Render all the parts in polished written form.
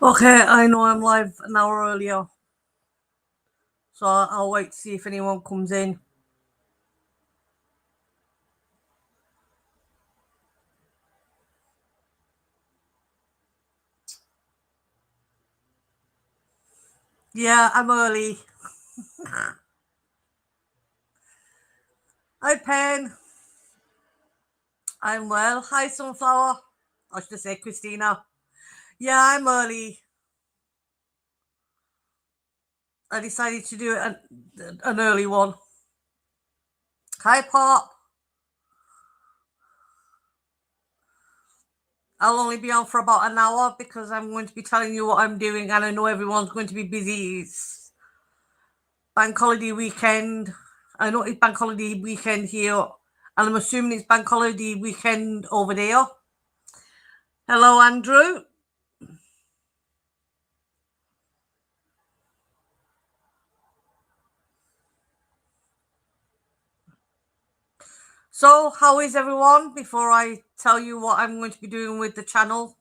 Okay, I know I'm live an hour earlier, so I'll wait to see if anyone comes in. Yeah, I'm early. Hi, Pen. I'm well. Hi, Sunflower. I should say Christina. Yeah, I'm early. I decided to do an early one. Hi, Pop. I'll only be on for about an hour because I'm going to be telling you what I'm doing, and I know everyone's going to be busy. It's bank holiday weekend. I know it's bank holiday weekend here, and I'm assuming it's bank holiday weekend over there. Hello, Andrew. So, how is everyone? Before I tell you what I'm going to be doing with the channel.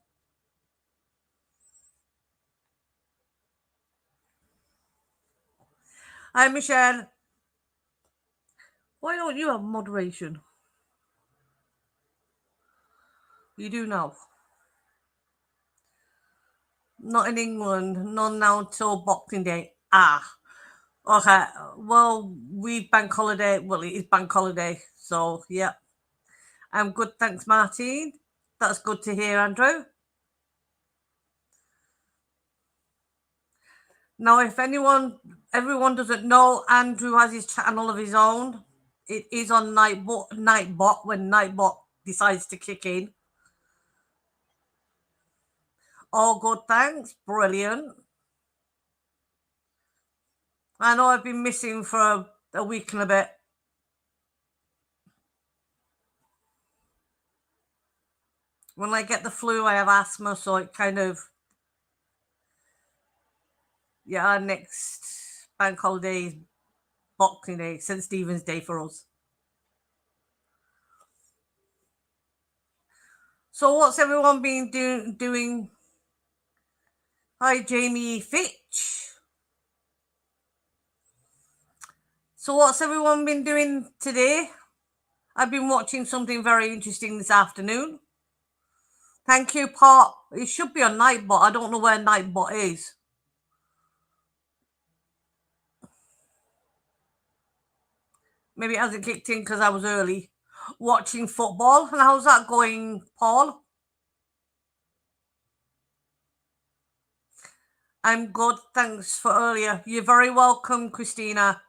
Hi, Michelle. Why don't you have moderation? You do now. Not in England. Not now till Boxing Day. Okay. Well, we bank holiday. Well, it is bank holiday. So, yeah. I'm good. Thanks, Martine. That's good to hear, Andrew. Now, if everyone doesn't know, Andrew has his channel of his own. It is on Nightbot when Nightbot decides to kick in. All good, thanks. Brilliant. I know I've been missing for a week and a bit. When I get the flu, I have asthma, so it kind of... Yeah, our next bank holiday is Boxing Day, St. Stephen's Day for us. So what's everyone been doing? Hi, Jamie Fitch. So what's everyone been doing today? I've been watching something very interesting this afternoon. Thank you, Pop. It should be on Nightbot. I don't know where Nightbot is. Maybe it hasn't kicked in because I was early watching football. And how's that going, Paul? I'm good. Thanks for earlier. You're very welcome, Christina.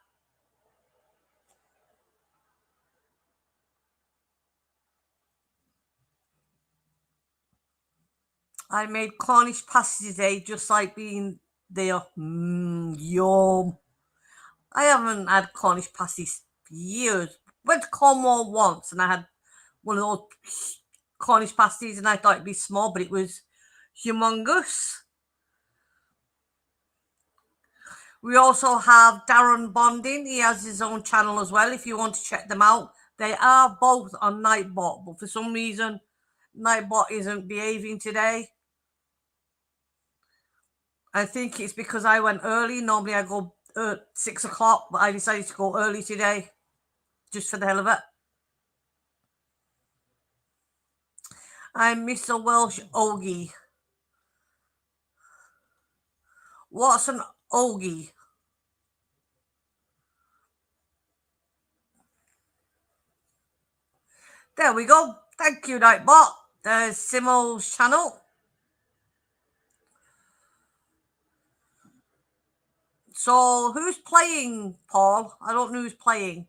I made Cornish pasties today, just like being there. Yum. I haven't had Cornish pasties for years. Went to Cornwall once and I had one of those Cornish pasties and I thought it'd be small, but it was humongous. We also have Darren Bonding. He has his own channel as well if you want to check them out. They are both on Nightbot, but for some reason, Nightbot isn't behaving today. I think it's because I went early. Normally I go 6 o'clock, but I decided to go early today, just for the hell of it. I'm Mr. Welsh Ogie. What's an Ogie? There we go. Thank you, Nightbot. There's Simo's channel. So who's playing, Paul? I don't know who's playing.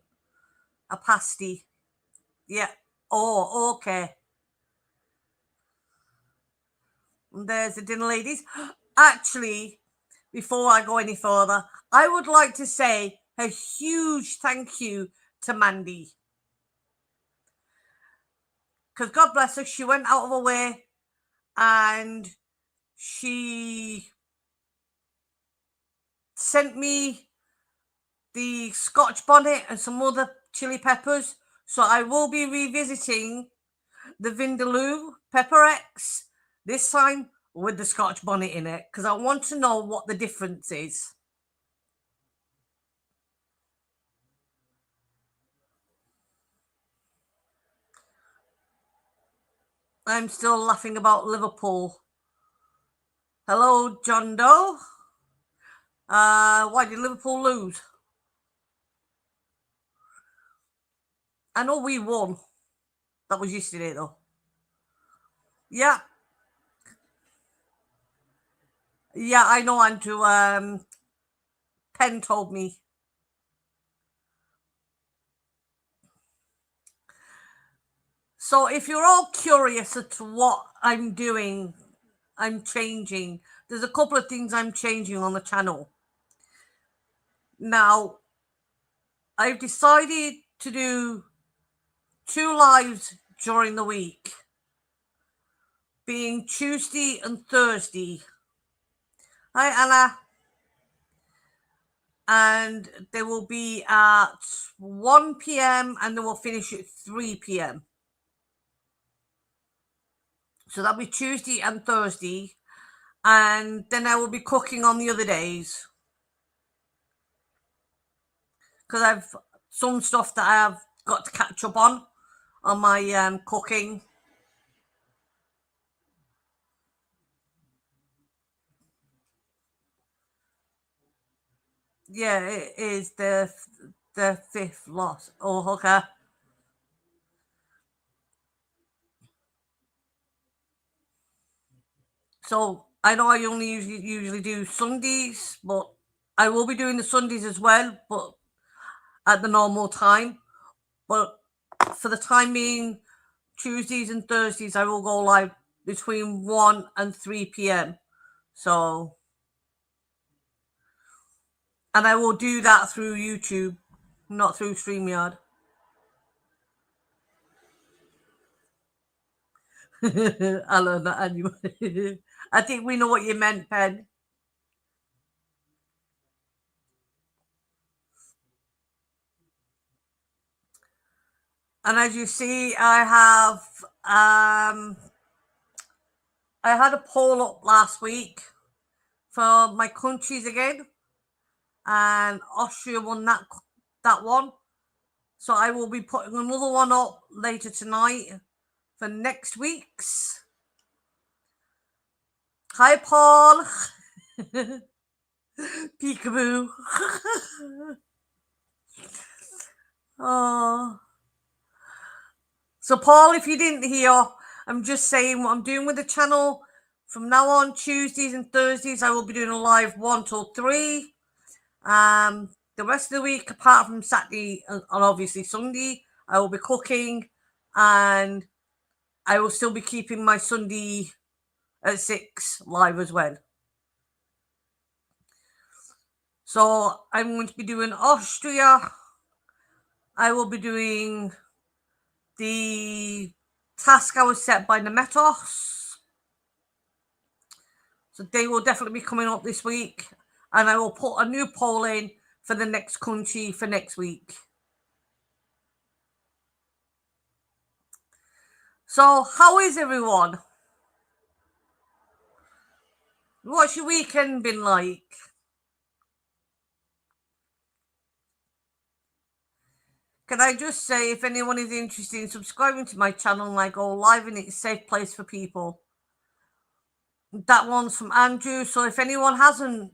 A pasty. Yeah. Oh, okay. And there's the dinner ladies. Actually, before I go any further, I would like to say a huge thank you to Mandy. Because God bless her, she went out of her way and she sent me the Scotch bonnet and some other chili peppers. So I will be revisiting the Vindaloo Pepper X, this time with the Scotch bonnet in it because I want to know what the difference is. I'm still laughing about Liverpool. Hello, John Doe. Why did Liverpool lose? I know we won. That was yesterday, though. Yeah. Yeah, I know, Andrew. Penn told me. So if you're all curious as to what I'm doing, I'm changing. There's a couple of things I'm changing on the channel. Now, I've decided to do 2 lives during the week, being Tuesday and Thursday. Hi, Anna. And they will be at 1 p.m. and they will finish at 3 p.m. So that'll be Tuesday and Thursday. And then I will be cooking on the other days. Because I've some stuff that I have got to catch up on my cooking. Yeah, it is the 5th loss. Oh, okay. So I know I only usually do Sundays, but I will be doing the Sundays as well, but at the normal time. But for the time being, Tuesdays and Thursdays I will go live between 1 and 3 p.m. So, and I will do that through YouTube, not through StreamYard. I learned that anyway. I think we know what you meant, Pen. And as you see, I had a poll up last week for my countries again, and Austria won that one. So I will be putting another one up later tonight for next week's. Hi, Paul. Peekaboo. Oh. So, Paul, if you didn't hear, I'm just saying what I'm doing with the channel. From now on, Tuesdays and Thursdays, I will be doing a live 1 till 3. The rest of the week, apart from Saturday and obviously Sunday, I will be cooking, and I will still be keeping my Sunday at 6 live as well. So I'm going to be doing Austria. I will be doing the task I was set by Nemetos. So they will definitely be coming up this week. And I will put a new poll in for the next country for next week. So how is everyone? What's your weekend been like? Can I just say, if anyone is interested in subscribing to my channel and I go live and it's a safe place for people. That one's from Andrew. So if anyone hasn't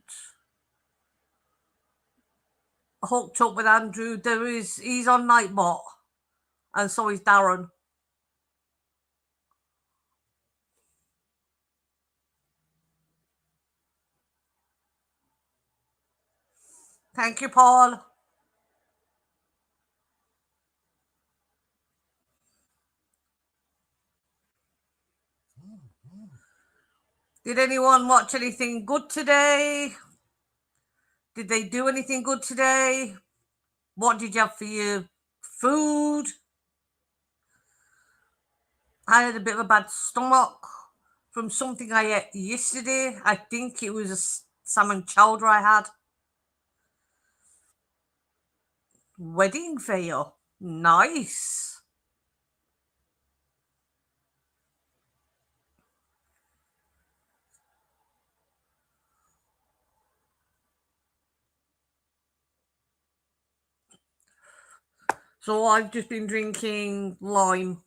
hooked up with Andrew, he's on Nightbot, and so is Darren. Thank you, Paul. Did anyone watch anything good today? Did they do anything good today? What did you have for your food? I had a bit of a bad stomach from something I ate yesterday. I think it was a salmon chowder I had. Wedding veil. Nice. So I've just been drinking lime.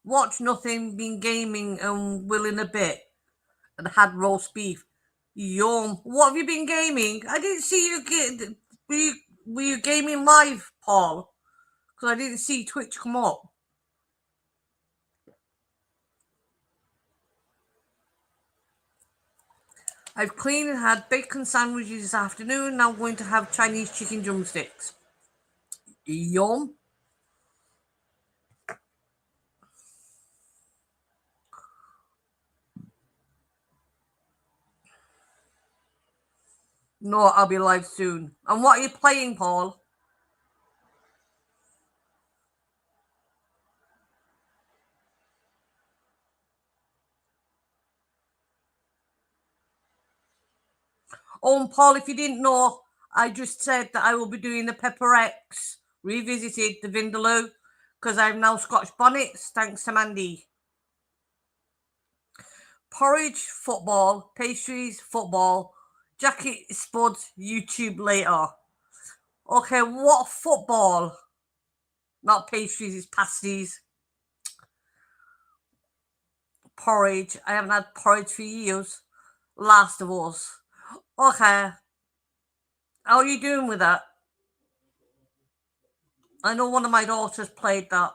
Watch nothing, been gaming and willing a bit, and had roast beef. Yum. What have you been gaming? I didn't see you get. Were you gaming live, Paul? Because I didn't see Twitch come up. I've cleaned and had bacon sandwiches this afternoon. Now I'm going to have Chinese chicken drumsticks. Yum. No, I'll be live soon. And what are you playing, Paul? Oh, and Paul, if you didn't know, I just said that I will be doing the Pepper X Revisited, the Vindaloo, because I'm now Scotch Bonnets, thanks to Mandy. Porridge, football. Pastries, football. Jacket, spuds, YouTube later. Okay, what football? Not pastries, it's pasties. Porridge. I haven't had porridge for years. Last of Us. Okay. How are you doing with that? I know one of my daughters played that.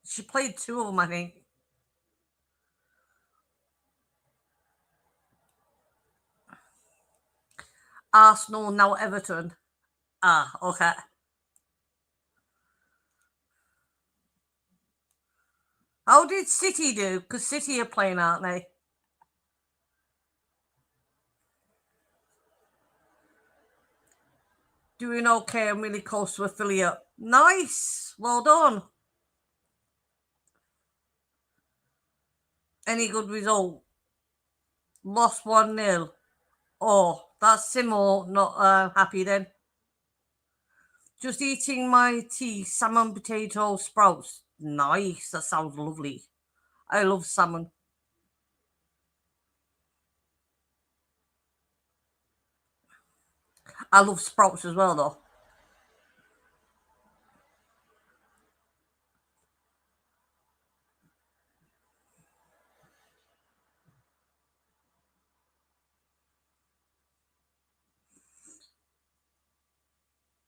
She played two of them, I think. Arsenal, now Everton. Ah, okay. How did City do? Because City are playing, aren't they? Doing okay. I'm really close to affiliate. Nice. Well done. Any good result? Lost 1-0. Oh, that's Simo not happy then. Just eating my tea, salmon, potato, sprouts. Nice. That sounds lovely. I love salmon. I love sprouts as well, though.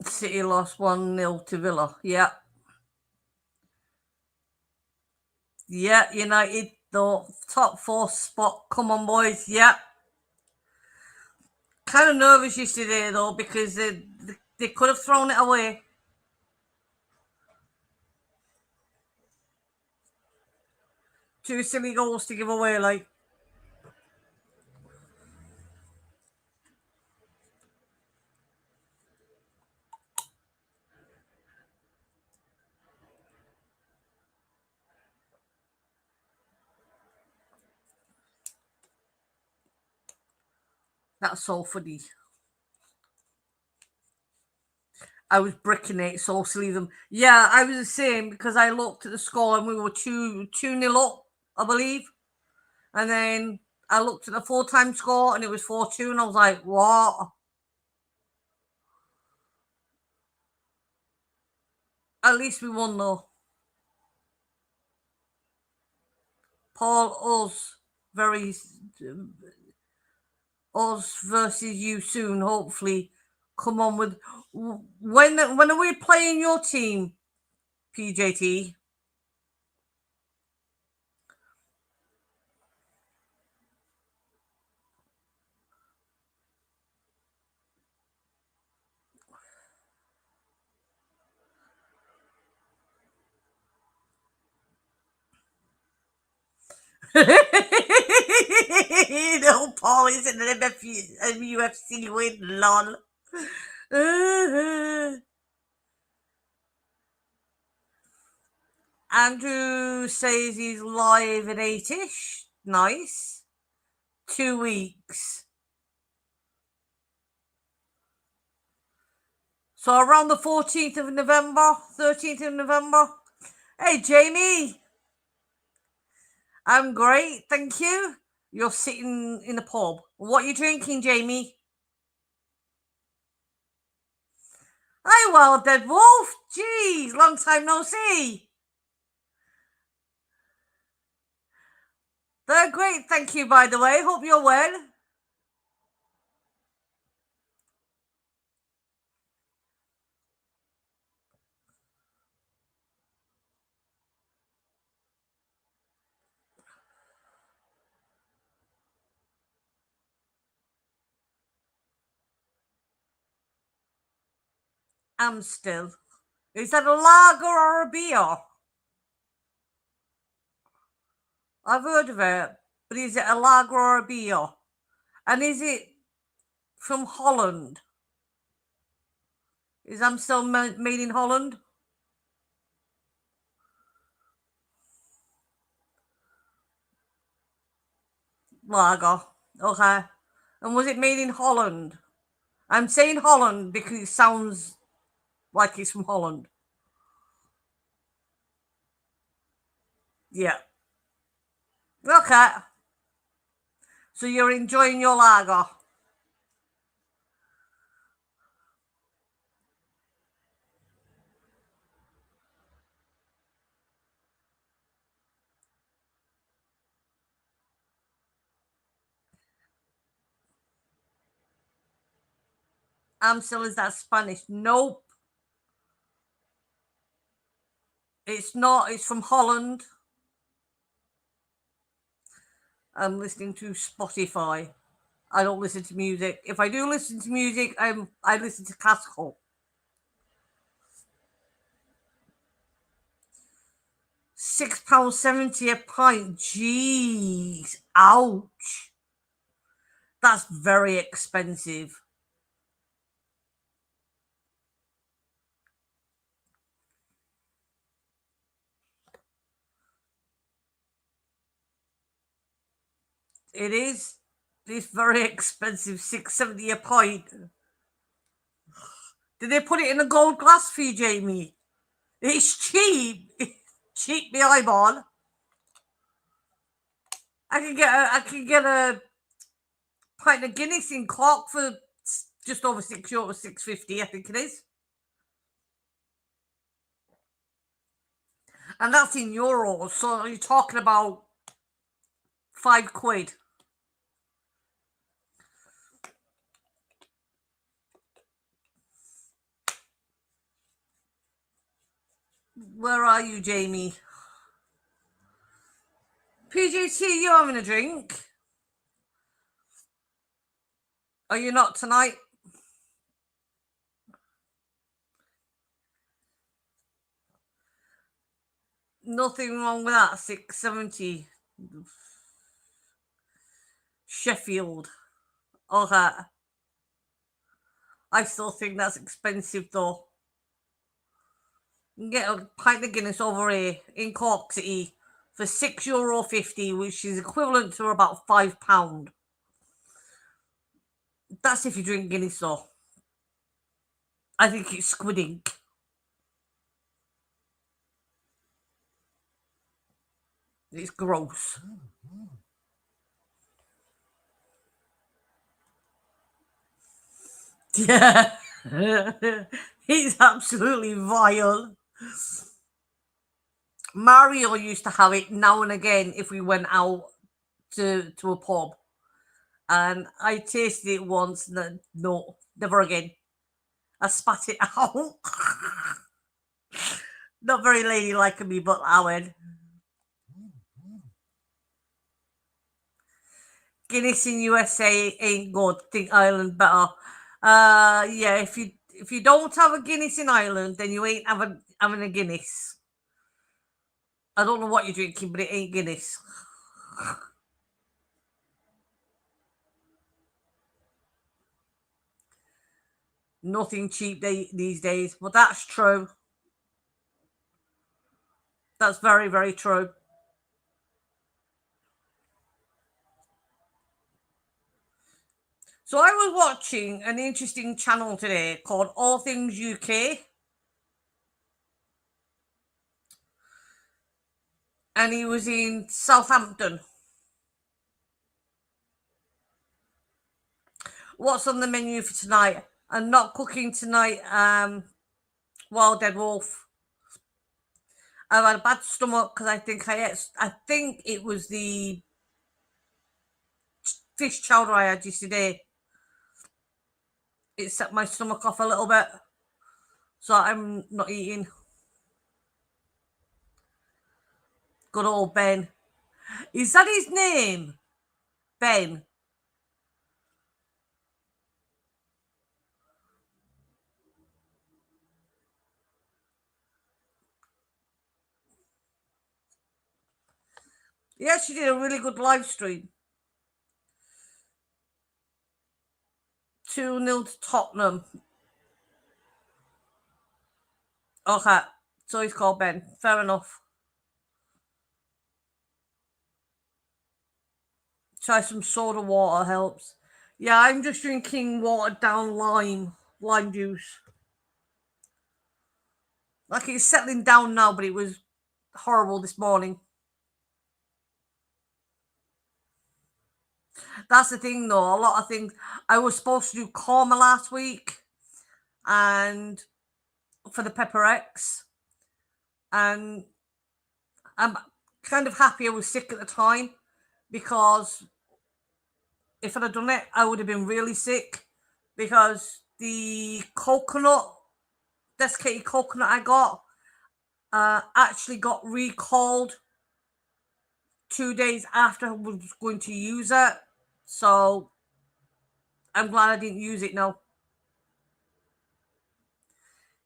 City lost 1-0 to Villa. Yeah. Yeah, United, the top four spot. Come on, boys. Yeah. Kind of nervous yesterday, though, because they could have thrown it away. Two silly goals to give away, like. That's so funny. I was bricking it, so silly them. Yeah, I was the same because I looked at the score and we were 2-0 up, I believe. And then I looked at the full time score and it was 4-2, and I was like, what? At least we won though. Paul, very us versus you soon, hopefully. Come on with when are we playing your team, PJT? No, Paul is in an UFC win, lol. Andrew says he's live at 8ish. Nice. 2 weeks. So around the 14th of November, 13th of November. Hey, Jamie. I'm great, thank you. You're sitting in the pub. What are you drinking, Jamie? Hi, Wild Dead Wolf. Geez, long time no see. They're great, thank you, by the way. Hope you're well. I'm still. Is that a lager or a beer? I've heard of it, but is it a lager or a beer? And is it from Holland? Is Amstel made in Holland? Lager. Okay. And was it made in Holland? I'm saying Holland because it sounds like it's from Holland. Yeah. Okay. So you're enjoying your lager. Amstel, is that Spanish? Nope. It's not. It's from Holland. I'm listening to Spotify. I don't listen to music. If I do listen to music, I listen to classical. £6.70 a pint. Jeez. Ouch. That's very expensive. It is. It's very expensive. £6.70 a pint. Did they put it in a gold glass for you, Jamie? It's cheap. Cheap me eyeball. I can get a pint of Guinness in Cork for just over €6, 6.50, I think it is. And that's in euros, so you're talking about £5. Where are you, Jamie? PGT, you having a drink? Are you not tonight? Nothing wrong with that. 6.70. Sheffield. Okay. I still think that's expensive though. You can get a pint of Guinness over here in Cork City for €6.50, which is equivalent to about £5. That's if you drink Guinness though. I think it's squid ink. It's gross. Yeah. He's absolutely vile. Mario used to have it now and again if we went out to a pub. And I tasted it once and then, no, never again. I spat it out. Not very ladylike of me, but I went. Guinness in USA ain't good. Think Ireland better. Yeah, if you don't have a Guinness in Ireland, then you ain't having a Guinness. I don't know what you're drinking, but it ain't Guinness. Nothing cheap these days, but that's true. That's very, very true. So I was watching an interesting channel today called All Things UK, and he was in Southampton. What's on the menu for tonight? I'm not cooking tonight. Wild Dead Wolf. I've had a bad stomach because I think it was the fish chowder I had yesterday. It set my stomach off a little bit, so I'm not eating. Good old Ben. Is that his name? Ben. He actually did a really good live stream. 2-0 to Tottenham. Okay, so he's called Ben. Fair enough. Try some soda water helps. Yeah, I'm just drinking watered down lime juice. Like it's settling down now, but it was horrible this morning. That's the thing, though. A lot of things. I was supposed to do Korma last week, and for the Pepper X, and I'm kind of happy I was sick at the time because if I'd have done it, I would have been really sick because the desiccated coconut I got actually got recalled 2 days after I was going to use it. So I'm glad I didn't use it now.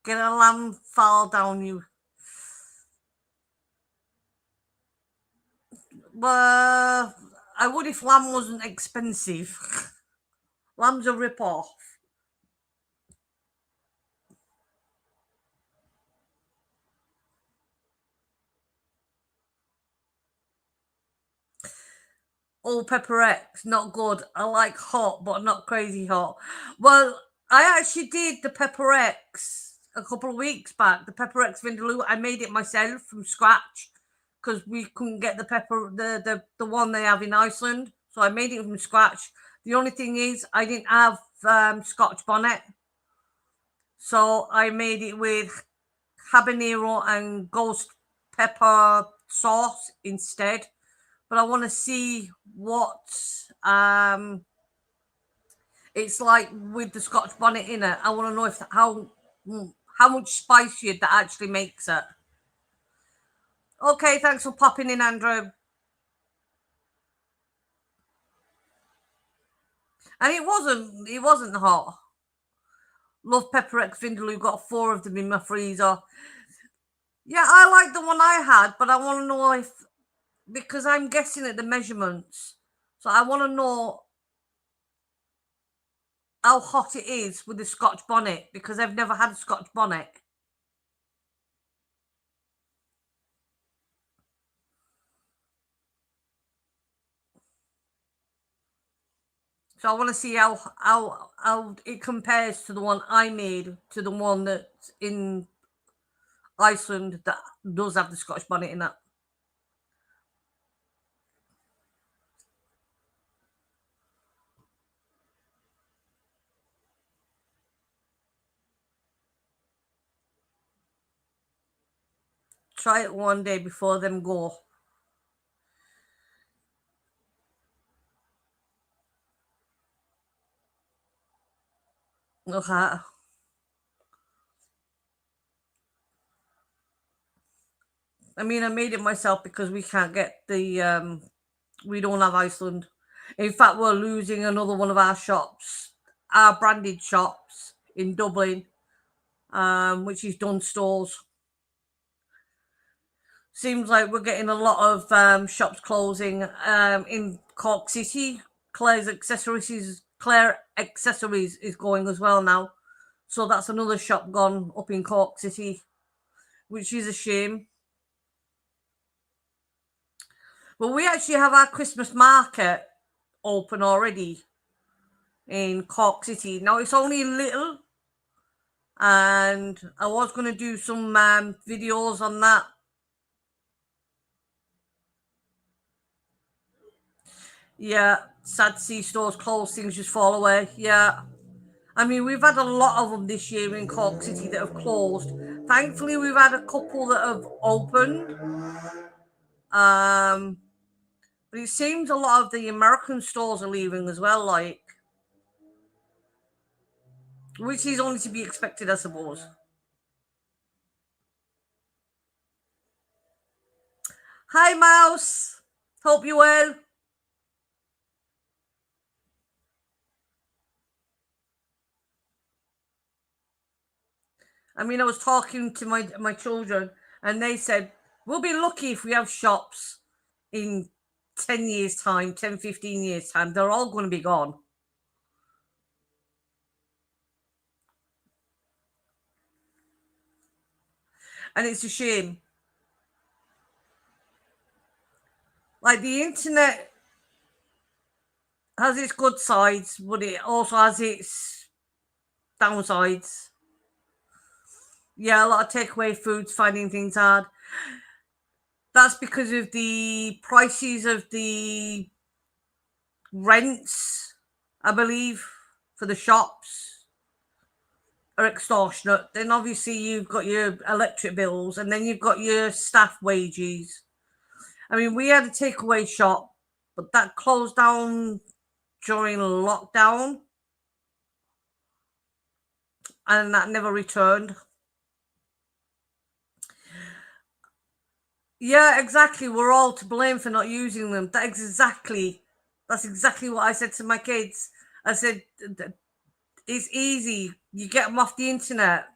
Get a lamb fall down you. Well, I would if lamb wasn't expensive. Lamb's a rip-off. All Pepper X, not good. I like hot, but not crazy hot. Well, I actually did the Pepper X a couple of weeks back. The Pepper X Vindaloo. I made it myself from scratch because we couldn't get the one they have in Iceland. So I made it from scratch. The only thing is, I didn't have Scotch bonnet, so I made it with habanero and ghost pepper sauce instead. But I want to see what it's like with the Scotch bonnet in it. I want to know if how much spicier that actually makes it. Okay, thanks for popping in, Andrew. And it wasn't hot. Love Pepper X Vindaloo. Got 4 of them in my freezer. Yeah, I like the one I had, but I want to know if because I'm guessing at the measurements, so I want to know how hot it is with the Scotch bonnet because I've never had a Scotch bonnet. So I want to see how it compares to the one I made to the one that's in Iceland that does have the Scotch bonnet in it. Try it one day before them go. Okay. I mean, I made it myself because we can't get we don't have Iceland. In fact, we're losing another one of our shops, our branded shops in Dublin, which is Dunn Stores. Seems like we're getting a lot of shops closing in Cork City. Claire Accessories is going as well now. So that's another shop gone up in Cork City, which is a shame. But we actually have our Christmas market open already in Cork City. Now it's only little, and I was going to do some videos on that. Yeah, sad to see stores close, things just fall away. Yeah, I mean, we've had a lot of them this year in Cork City that have closed. Thankfully, we've had a couple that have opened. But it seems a lot of the American stores are leaving as well, like, which is only to be expected, I suppose. Hi, Mouse. Hope you well. I mean, I was talking to my children, and they said, we'll be lucky if we have shops in 10 years' time, 10, 15 years' time. They're all going to be gone. And it's a shame. Like, the internet has its good sides, but it also has its downsides. Yeah, a lot of takeaway foods finding things hard. That's because of the prices of the rents, I believe, for the shops are extortionate. Then obviously you've got your electric bills, and then you've got your staff wages. I mean, we had a takeaway shop, but that closed down during lockdown, and that never returned. Yeah, exactly. We're all to blame for not using them. That's exactly what I said to my kids. I said, it's easy. You get them off the internet.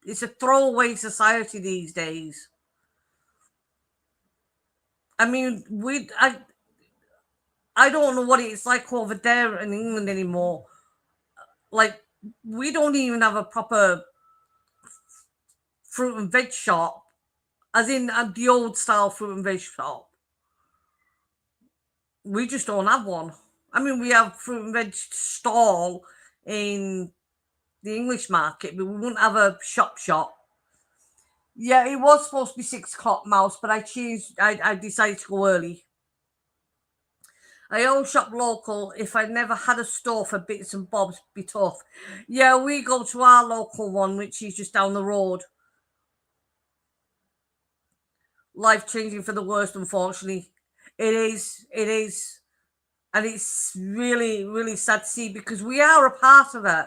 It's a throwaway society these days. I mean, I don't know what it's like over there in England anymore. Like, we don't even have a proper fruit and veg shop, as in the old style fruit and veg shop. We just don't have one. I mean, we have fruit and veg stall in the English market, but we wouldn't have a shop. Yeah, it was supposed to be 6 o'clock, Mouse, but I changed. I decided to go early. I always shop local. If I never had a store for bits and bobs, be tough. Yeah, we go to our local one, which is just down the road. Life changing for the worst, unfortunately. It is. It is. And it's really, really sad to see because we are a part of it.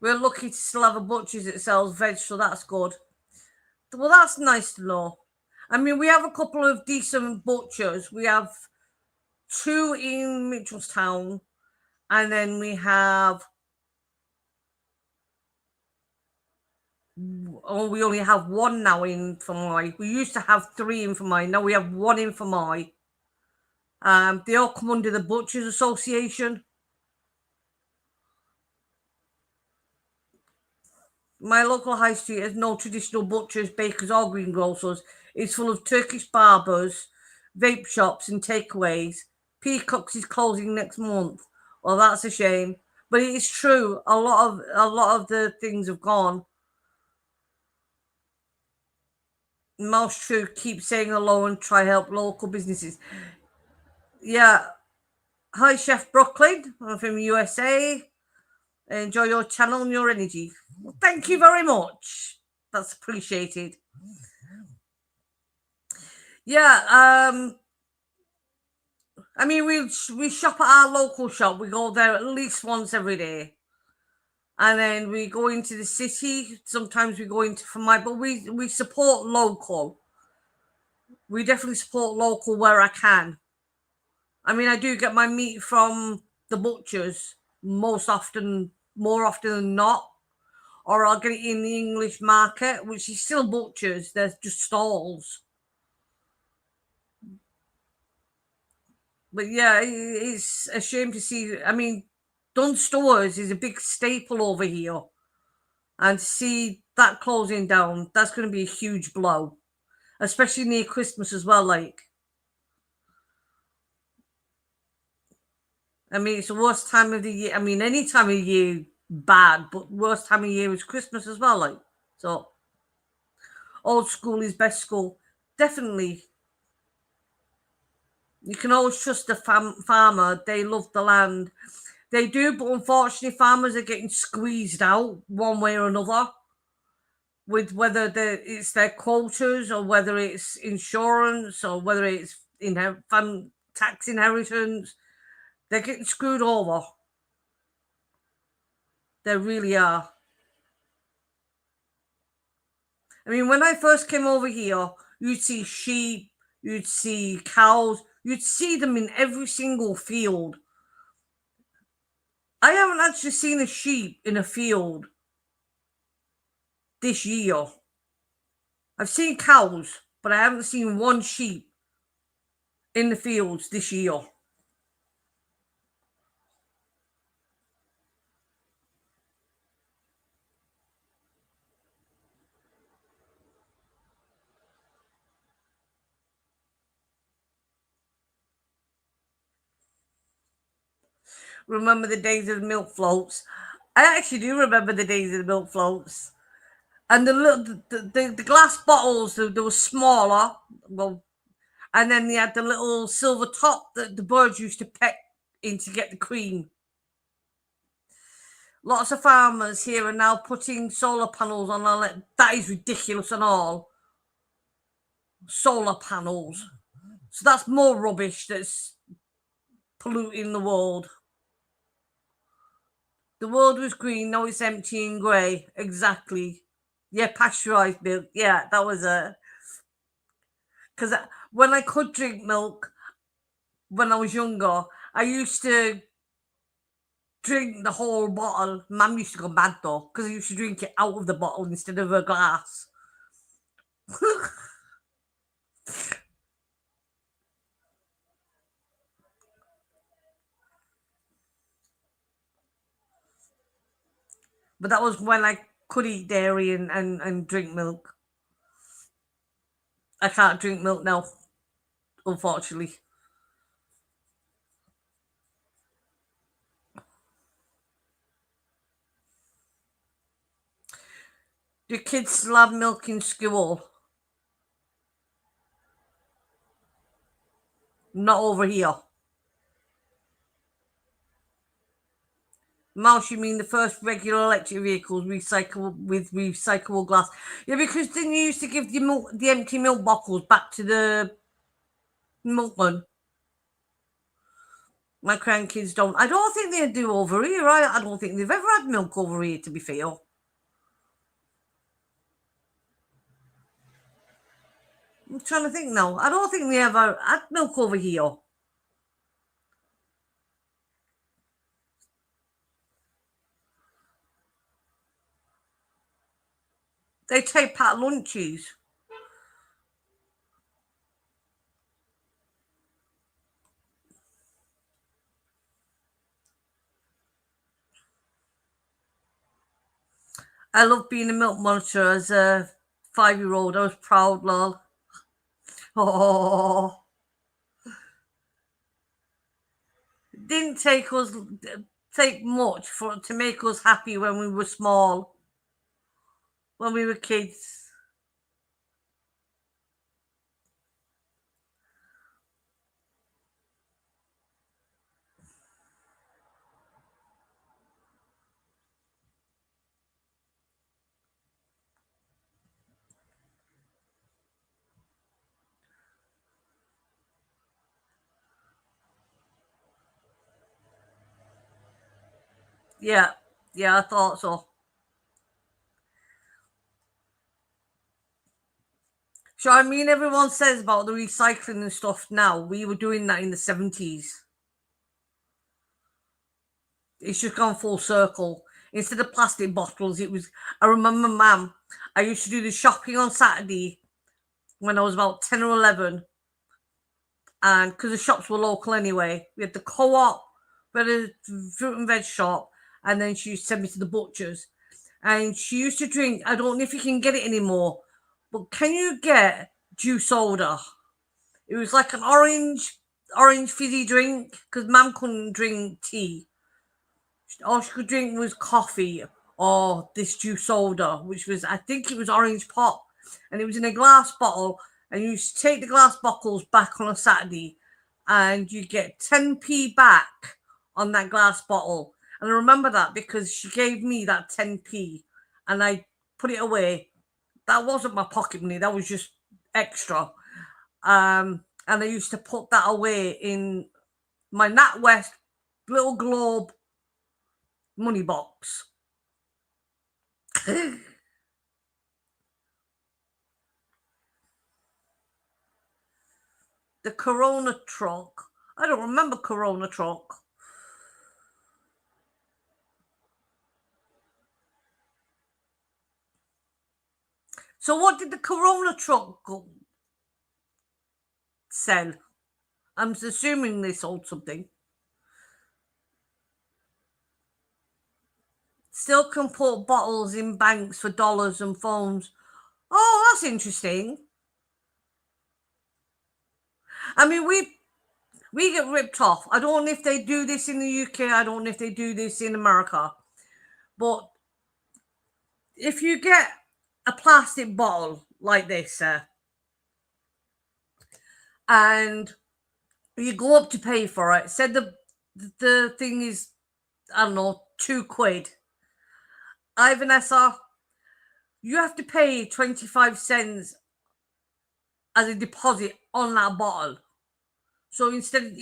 We're lucky to still have a butcher's that sells veg, so that's good. Well, that's nice to know. I mean, we have a couple of decent butchers. We have two in Mitchelstown, and then we have. Oh, we only have one now in Fermoy. We used to have three in Fermoy. Now we have one in Fermoy. They all come under the Butchers Association. My local high street has no traditional butchers, bakers, or greengrocers. It's full of Turkish barbers, vape shops, and takeaways. Peacocks is closing next month. Well, that's a shame, but it is true. A lot of the things have gone. Most true. Keep saying hello and try help local businesses. Yeah. Hi, Chef Brooklyn. I'm from USA. Enjoy your channel and your energy. Well, thank you very much. That's appreciated. Yeah, I mean, we shop at our local shop. We go there at least once every day, and then we go into the city. Sometimes we go into for my, but we support local. We definitely support local where I can. I mean, I do get my meat from the butchers more often than not, or I'll get it in the English market, which is still butchers. They're just stalls. But yeah, it's a shame to see. I mean, Dunstores is a big staple over here, and to see that closing down, that's going to be a huge blow, especially near Christmas as well. Like, I mean, it's the worst time of the year. I mean, any time of year bad, but worst time of year is Christmas as well. Like, so old school is best school, definitely. You can always trust the farmer. They love the land. They do, but unfortunately, farmers are getting squeezed out one way or another, with whether it's their quotas or whether it's insurance or whether it's tax inheritance. They're getting screwed over. They really are. I mean, when I first came over here, you'd see sheep, you'd see cows, you'd see them in every single field. I haven't actually seen a sheep in a field this year. I've seen cows, but I haven't seen one sheep in the fields this year. Remember the days of the milk floats? I actually do remember the days of the milk floats. And the glass bottles, they were smaller. Well, and then they had the little silver top that the birds used to peck in to get the cream. Lots of farmers here are now putting solar panels on. That is ridiculous and all. Solar panels. So that's more rubbish that's polluting the world. The world was green, now it's empty and grey. Exactly. Yeah, pasteurised milk. Yeah, that was it. Because when I could drink milk when I was younger, I used to drink the whole bottle. Mum used to go mad though, because I used to drink it out of the bottle instead of a glass. But that was when I could eat dairy and drink milk. I can't drink milk now, unfortunately. Do kids still have milk in school? Not over here. Mouse, you mean the first regular electric vehicles with recyclable glass? Yeah, because then you used to give the empty milk bottles back to the milkman. My grandkids don't. I don't think they do over here. I don't think they've ever had milk over here, to be fair. I'm trying to think now. I don't think they ever had milk over here. They take packed lunches. I love being a milk monitor as a 5-year-old. I was proud, lol. Oh, it didn't take much for to make us happy when we were small, when we were kids. Yeah, yeah, I thought so. So I mean, everyone says about the recycling and stuff now. We were doing that in the 70s. It's just gone full circle. Instead of plastic bottles, it was. I remember, Mum, I used to do the shopping on Saturday when I was about 10 or 11. And because the shops were local anyway, we had the co op, we had a fruit and veg shop, and then she used to send me to the butcher's. And she used to drink, I don't know if you can get it anymore, but can you get juice soda? It was like an orange fizzy drink because Mum couldn't drink tea. All she could drink was coffee or this juice soda, which was, I think it was orange pop, and it was in a glass bottle. And you used to take the glass bottles back on a Saturday, and you get 10p back on that glass bottle. And I remember that because she gave me that 10p and I put it away. That wasn't my pocket money, that was just extra. And I used to put that away in my NatWest little globe money box. The Corona truck. I don't remember Corona truck. So what did the Corona truck sell? I'm assuming they sold something. Still can put bottles in banks for dollars and phones. Oh, that's interesting. I mean, we get ripped off. I don't know if they do this in the UK. I don't know if they do this in America. But if you get a plastic bottle like this, and you go up to pay for it, said the thing is, I don't know, £2. Vanessa, you have to pay 25 cents as a deposit on that bottle. So instead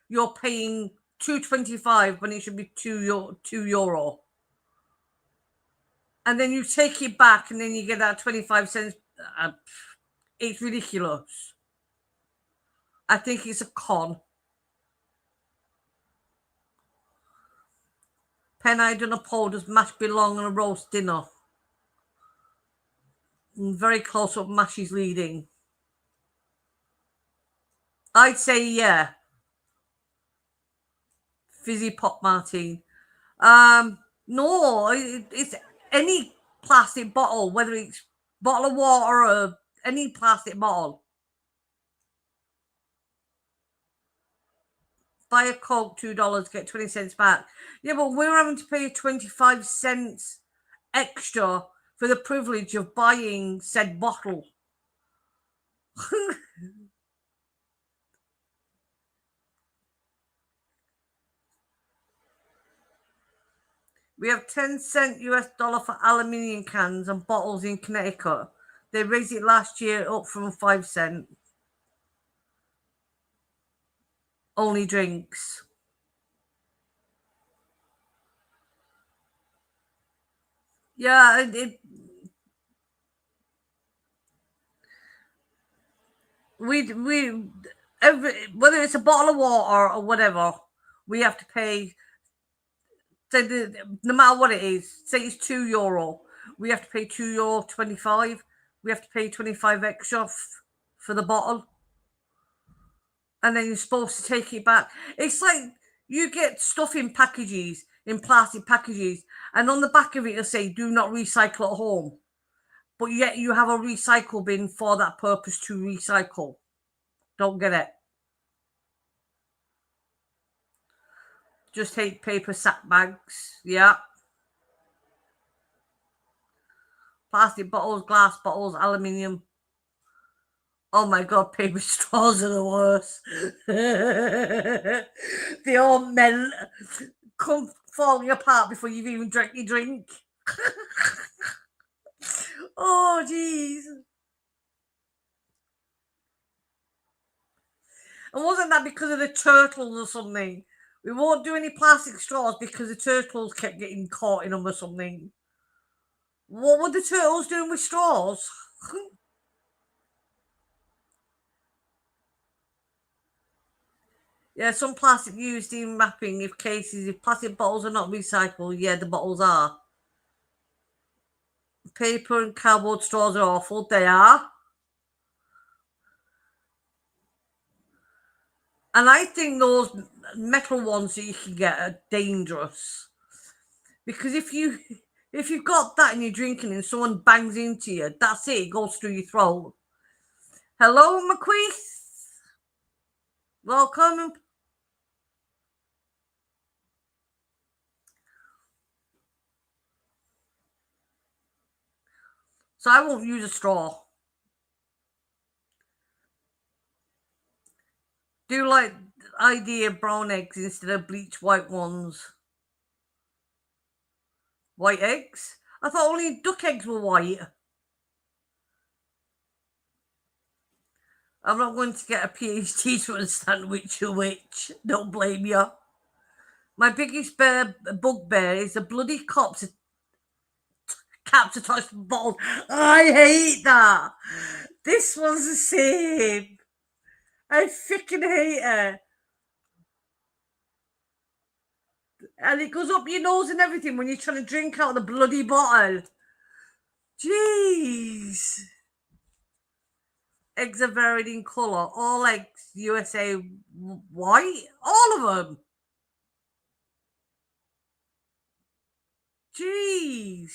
you're paying £2.25 when it should be €2. And then you take it back and then you get that 25 cents. It's ridiculous. I think it's a con. Pennide and a pole does mash belong on a roast dinner? Very close up, mash is leading. I'd say yeah. Fizzy Pop Martine. No, it's any plastic bottle, whether it's bottle of water or any plastic bottle. Buy a Coke, $2, get 20 cents back. Yeah, but we're having to pay 25 cents extra for the privilege of buying said bottle. We have 10-cent US dollar for aluminium cans and bottles in Connecticut. They raised it last year up from 5 cents. Only drinks. Yeah, whether it's a bottle of water or whatever, we have to pay. So no matter what it is, say it's €2, we have to pay €2.25. We have to pay 25 extra for the bottle, and then you're supposed to take it back. It's like you get stuff in packages, in plastic packages, and on the back of it it'll say "Do not recycle at home," but yet you have a recycle bin for that purpose to recycle. Don't get it. Just take paper sack bags. Yeah. Plastic bottles, glass bottles, aluminium. Oh my god, paper straws are the worst. They all melt, come falling apart before you've even drank your drink. Oh jeez. And wasn't that because of the turtles or something? We won't do any plastic straws because the turtles kept getting caught in them or something. What were the turtles doing with straws? Yeah, some plastic used in wrapping if cases. If plastic bottles are not recycled, yeah, the bottles are. Paper and cardboard straws are awful. They are. And I think those metal ones that you can get are dangerous. Because if you've got that and you're drinking and someone bangs into you, that's it, it goes through your throat. Hello, McQueef. Welcome. So I won't use a straw. Do you like the idea of brown eggs instead of bleached white ones? White eggs? I thought only duck eggs were white. I'm not going to get a PhD to understand which are which. Don't blame you. My biggest bugbear is the bloody caps attached to the bottle. I hate that. This one's the same. I freaking hate it. And it goes up your nose and everything when you're trying to drink out of the bloody bottle. Jeez. Eggs are varied in colour. All eggs, USA white. All of them. Jeez.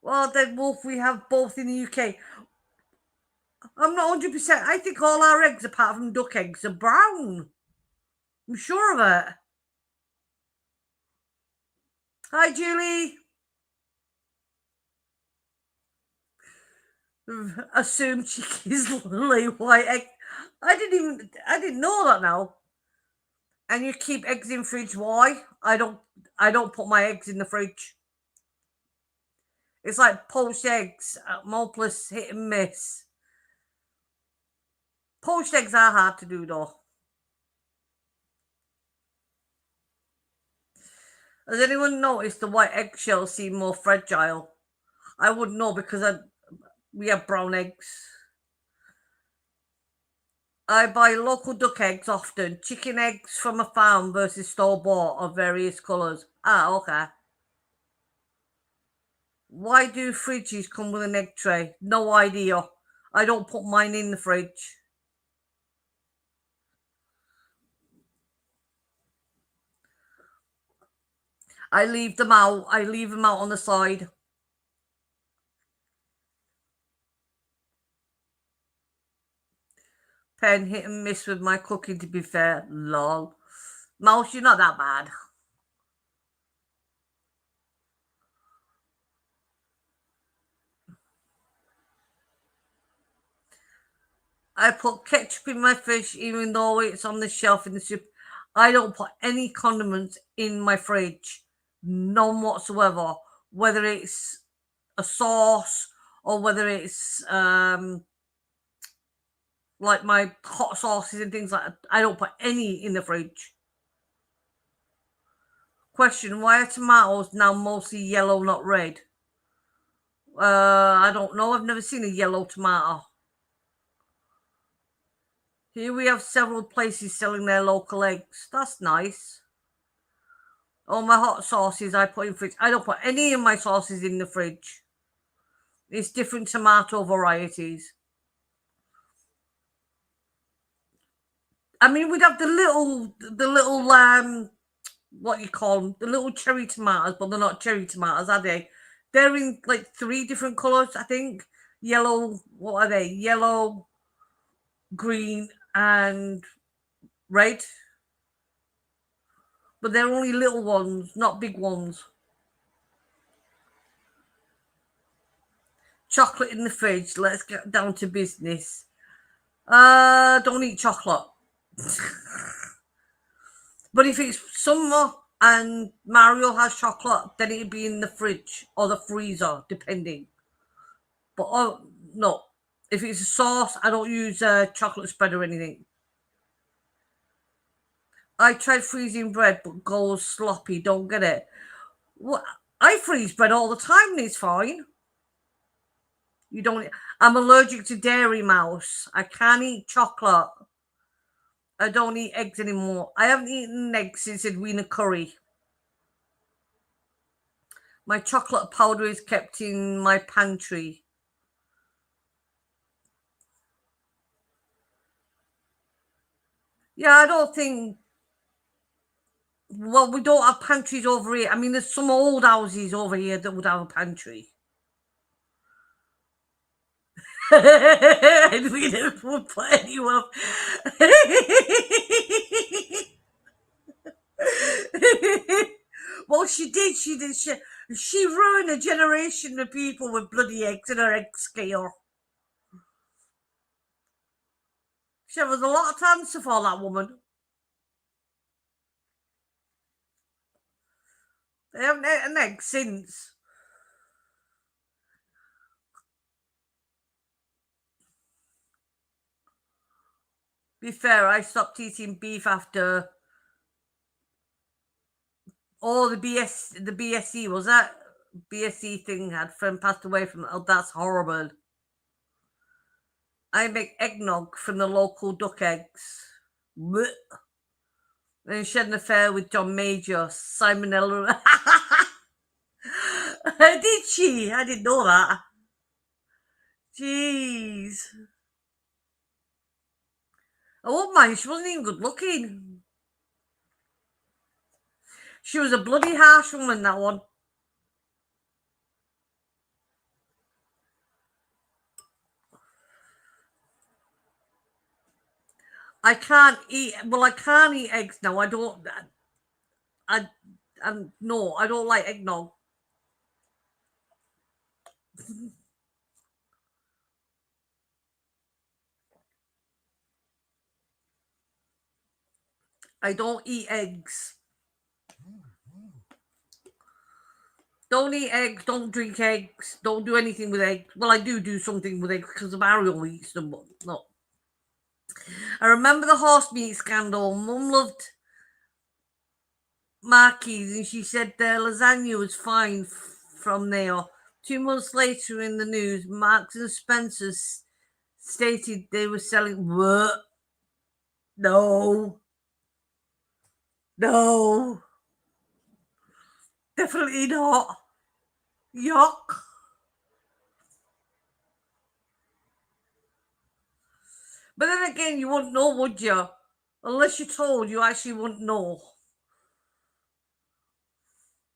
Well, then, Wolf, we have both in the UK. I'm not 100%. I think all our eggs, apart from duck eggs, are brown. I'm sure of it. Hi, Julie. Assume chickies lay white egg. I didn't know that now. And you keep eggs in fridge. Why? I don't put my eggs in the fridge. It's like poached eggs. Hopeless hit and miss. Poached eggs are hard to do though. Has anyone noticed the white eggshells seem more fragile? I wouldn't know because we have brown eggs. I buy local duck eggs often. Chicken eggs from a farm versus store bought of various colours. Ah, okay. Why do fridges come with an egg tray? No idea. I don't put mine in the fridge. I leave them out. I leave them out on the side. Pen hit and miss with my cooking, to be fair. Lol. Mouse, you're not that bad. I put ketchup in my fish even though it's on the shelf in the soup. I don't put any condiments in my fridge. None whatsoever. Whether it's a sauce or whether it's like my hot sauces and things like that. I don't put any in the fridge. Question: why are tomatoes now mostly yellow, not red? I don't know. I've never seen a yellow tomato. Here we have several places selling their local eggs. That's nice. All my hot sauces I put in fridge. I don't put any of my sauces in the fridge. It's different tomato varieties. I mean, we'd have the little what you call them, the little cherry tomatoes, but they're not cherry tomatoes, are they? They're in like 3 different colours, I think. Yellow, what are they? Yellow, green, and red. But they're only little ones, not big ones. Chocolate in the fridge. Let's get down to business. Don't eat chocolate. But if it's summer and Mario has chocolate, then it'd be in the fridge or the freezer, depending. But no, if it's a sauce, I don't use chocolate spread or anything. I tried freezing bread, but goes sloppy. Don't get it. What? I freeze bread all the time, and it's fine. You don't. I'm allergic to dairy, mouse. I can't eat chocolate. I don't eat eggs anymore. I haven't eaten eggs since Edwina Curry. My chocolate powder is kept in my pantry. Yeah, I don't think. Well, we don't have pantries over here. I mean, there's some old houses over here that would have a pantry. And we never put anyone. Well, she did. She ruined a generation of people with bloody eggs in her egg scale. She was a lot to answer for, that woman. They haven't ate an egg since. Be fair, I stopped eating beef after all the BSE was that BSE thing had friend passed away from. Oh, that's horrible. I make eggnog from the local duck eggs. Blech. And she had an affair with John Major, Simonella. Did she? I didn't know that. Jeez. I won't mind, she wasn't even good looking. She was a bloody harsh woman, that one. I can't eat eggs now. I don't no, I don't like eggnog. I don't eat eggs. Don't eat eggs, don't drink eggs, don't do anything with eggs. Well, I do something with eggs because Mario eats them, but no. I remember the horse meat scandal. Mum loved Marquis, and she said their lasagna was fine from there. 2 months later in the news, Marks and Spencer's stated they were selling. What? No. No. Definitely not. Yuck. But then again, you wouldn't know, would you? Unless you're told, you actually wouldn't know.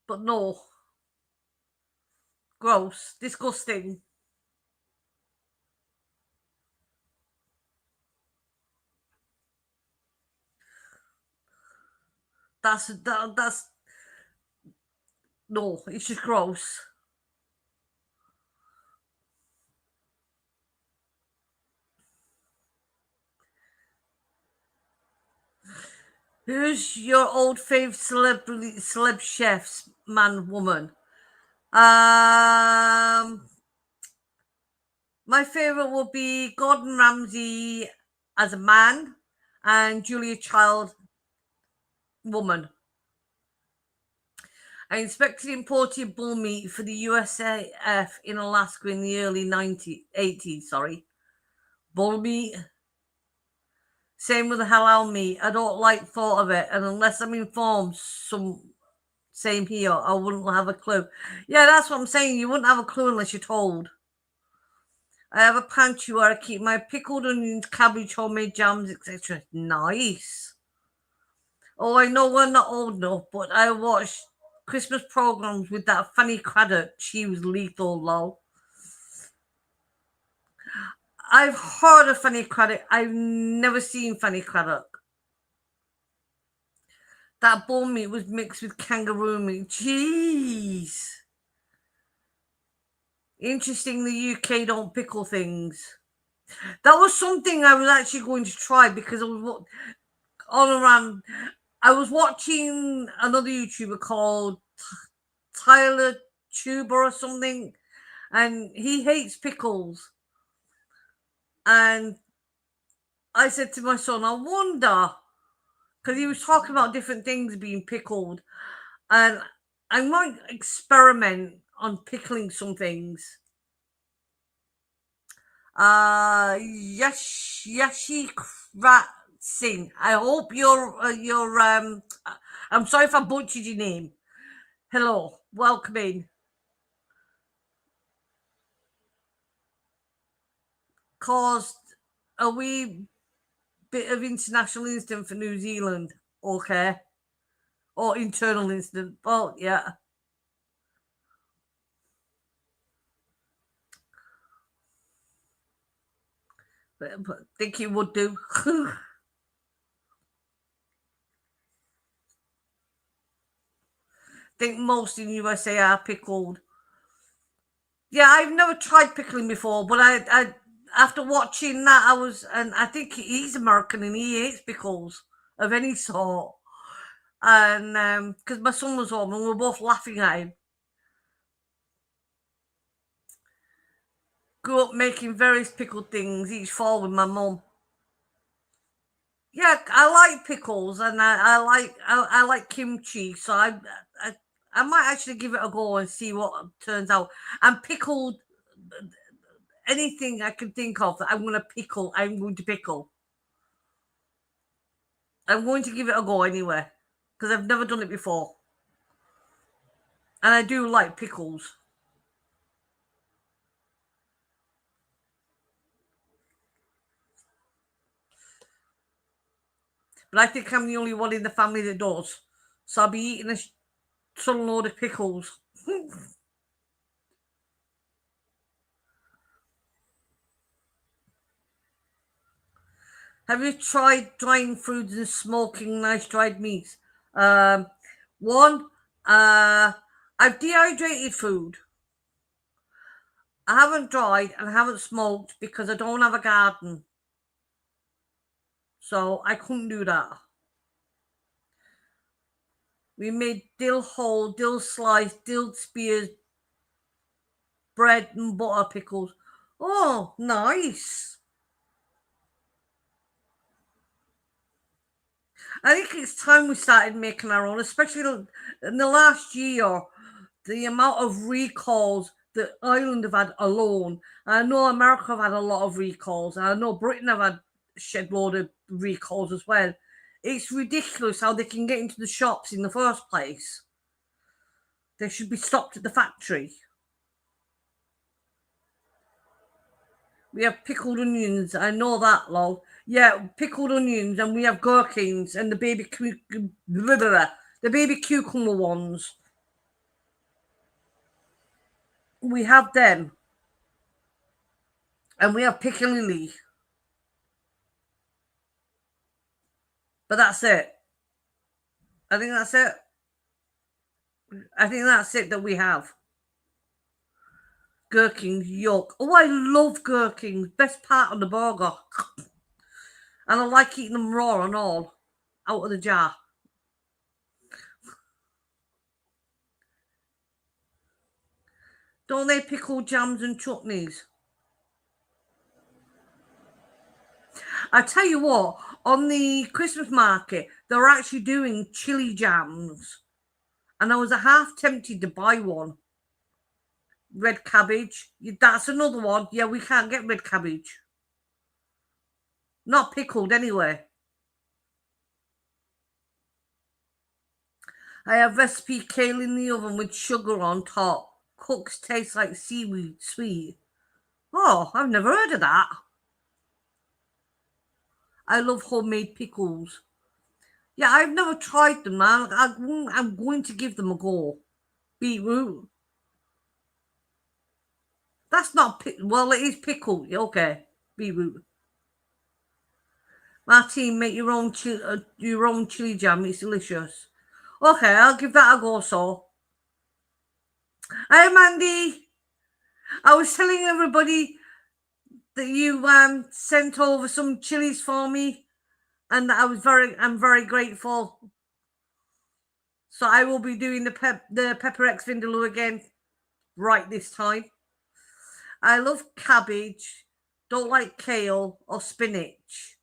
But no. Gross. Disgusting. That's no, it's just gross. Who's your old fave celeb chefs, man, woman? My favorite would be Gordon Ramsay as a man and Julia Child, woman. I inspected imported bull meat for the USAF in Alaska in the early 80s. Sorry, bull meat. Same with the halal meat. I don't like thought of it, and unless I'm informed, same here. I wouldn't have a clue. Yeah, that's what I'm saying. You wouldn't have a clue unless you're told. I have a pantry where I keep my pickled onions, cabbage, homemade jams, etc. Nice. Oh, I know we're not old enough, but I watched Christmas programs with that Fanny Craddock. She was lethal, lol. I've heard of Fanny Craddock. I've never seen Fanny Craddock. That bull meat was mixed with kangaroo meat. Jeez. Interesting, the UK don't pickle things. That was something I was actually going to try because I was on around. I was watching another YouTuber called Tyler Tuber or something, and he hates pickles. And I said to my son, I wonder, because he was talking about different things being pickled, and I might experiment on pickling some things. Yashi Krat Singh. I hope you're I'm sorry if I butchered your name. Hello, welcome in. Caused a wee bit of international incident for New Zealand, okay? Or internal incident, but yeah. But think you would do. Think most in USA are pickled. Yeah, I've never tried pickling before, but after watching that, and I think he's American and he hates pickles of any sort. And because my son was home and we were both laughing at him. Grew up making various pickled things each fall with my mum. Yeah, I like pickles and I like kimchi, so I I might actually give it a go and see what turns out. And pickled anything I can think of that I'm going to pickle. I'm going to pickle. I'm going to give it a go anyway because I've never done it before, and I do like pickles. But I think I'm the only one in the family that does. So I'll be eating a ton load of pickles. Have you tried drying foods and smoking nice dried meats? Um, one, I've dehydrated food. I haven't dried and I haven't smoked because I don't have a garden. So I couldn't do that. We made dill whole, dill slice, dill spears, bread and butter pickles. Oh, nice. I think it's time we started making our own, especially in the last year. The amount of recalls that Ireland have had alone. I know America have had a lot of recalls, and I know Britain have had a shed load of recalls as well. It's ridiculous how they can get into the shops in the first place. They should be stopped at the factory. We have pickled onions. I know that, lol. Yeah, pickled onions, and we have gherkins and the baby cucumber ones. We have them, and we have piccalilli. But that's it. I think that's it. I think that's it that we have. Gherkins, yuck. Oh, I love gherkins. Best part of the burger. And I like eating them raw and all, out of the jar. Don't they pickle jams and chutneys? I tell you what, on the Christmas market, they were actually doing chili jams. And I was a half tempted to buy one. Red cabbage. That's another one. Yeah, we can't get red cabbage. Not pickled anyway. I have recipe kale in the oven with sugar on top. Cooks taste like seaweed sweet. Oh, I've never heard of that. I love homemade pickles. Yeah, I've never tried them, man. I'm going to give them a go. Beetroot. That's not well, it is pickled. Okay, beetroot. Martine, make your own chili jam. It's delicious. Okay, I'll give that a go. So, hi, Mandy. I was telling everybody that you sent over some chilies for me, and I'm very grateful. So I will be doing the pepper X vindaloo again right this time. I love cabbage. Don't like kale or spinach.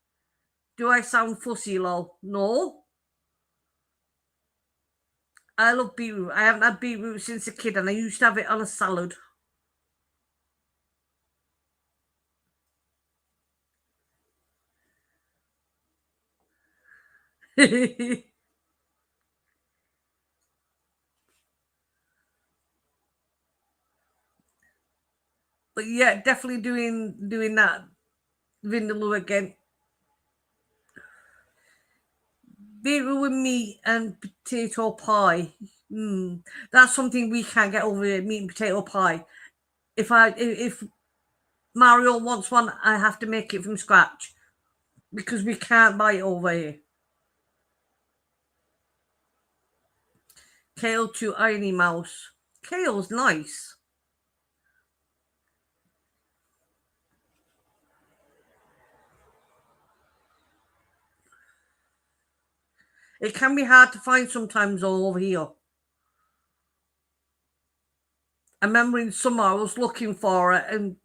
Do I sound fussy, lol? No. I love beetroot. I haven't had beetroot since a kid, and I used to have it on a salad. But yeah, definitely doing that vindaloo again. Beetroot with meat and potato pie. That's something we can't get over here. Meat and potato pie. If Mario wants one, I have to make it from scratch because we can't buy it over here. Kale to Irony Mouse. Kale's nice. It can be hard to find sometimes all over here. I remember in summer I was looking for it, and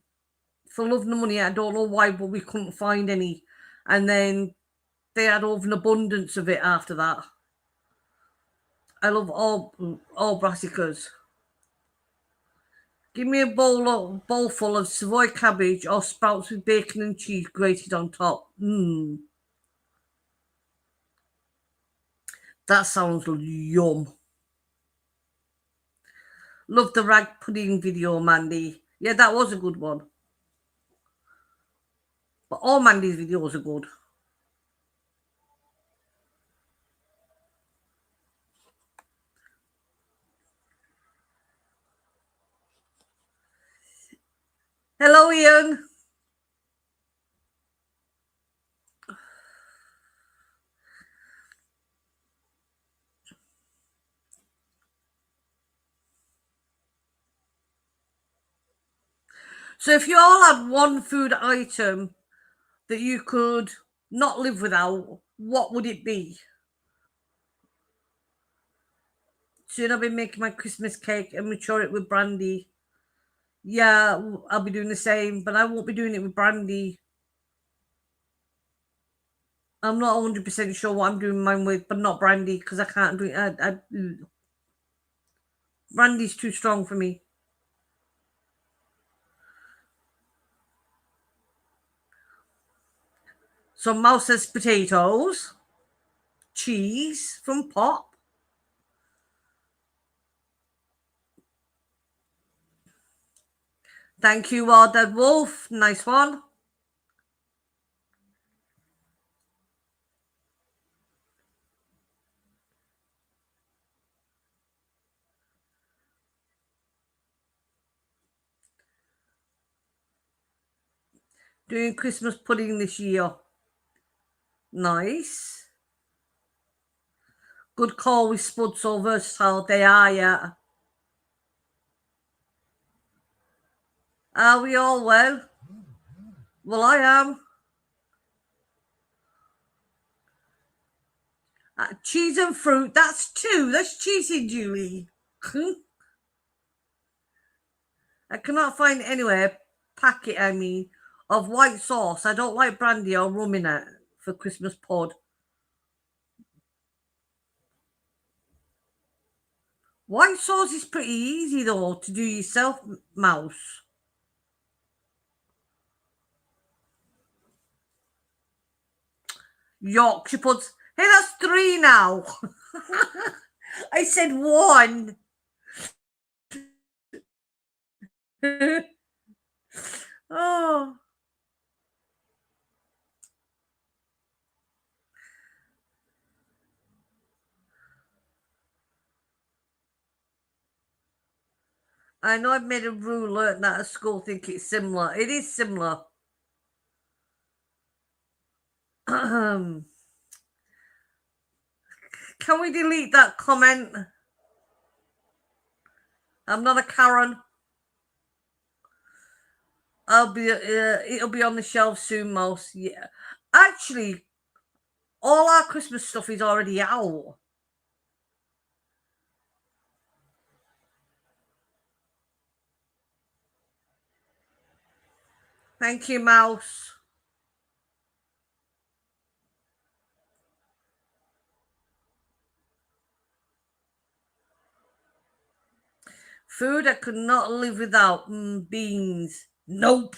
for love nor money, I don't know why, but we couldn't find any. And then they had over an abundance of it after that. I love all brassicas. Give me a bowl full of Savoy cabbage or sprouts with bacon and cheese grated on top. That sounds yum. Love the rag pudding video, Mandy. Yeah, that was a good one. But all Mandy's videos are good. Hello, Ian. So if you all had one food item that you could not live without, what would it be? Soon I'll be making my Christmas cake and mature it with brandy. Yeah, I'll be doing the same, but I won't be doing it with brandy. I'm not 100% sure what I'm doing mine with, but not brandy because I can't do it. Brandy's too strong for me. So Mouse says potatoes, cheese from Pop. Thank you, Dead Wolf. Nice one. Doing Christmas pudding this year. Nice. Good call with Spud, so versatile they are, yeah. Are we all well? Well, I am. Cheese and fruit, that's two. That's cheesy, Julie. I cannot find anywhere, packet, I mean, of white sauce. I don't like brandy or rum in it for Christmas pod. White sauce is pretty easy, though, to do yourself, Mouse. Yorkshire puds. Hey, that's three now. I said one. Oh. I know I've made a rule learn that at school think it's similar. It is similar. Can we delete that comment? I'm not a Karen. It'll be on the shelf soon, Mouse. Yeah. Actually, all our Christmas stuff is already out. Thank you, Mouse. Food I could not live without. Beans. Nope.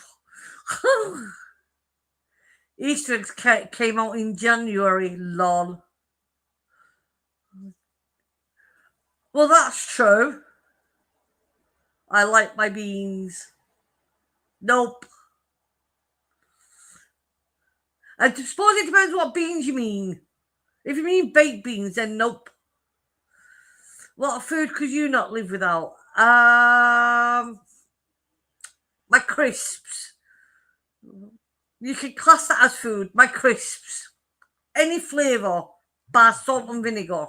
Easter eggs came out in January. Lol. Well, that's true. I like my beans. Nope. I suppose it depends what beans you mean. If you mean baked beans, then nope. What food could you not live without? My crisps. You can class that as food. My crisps. Any flavour, bar salt and vinegar.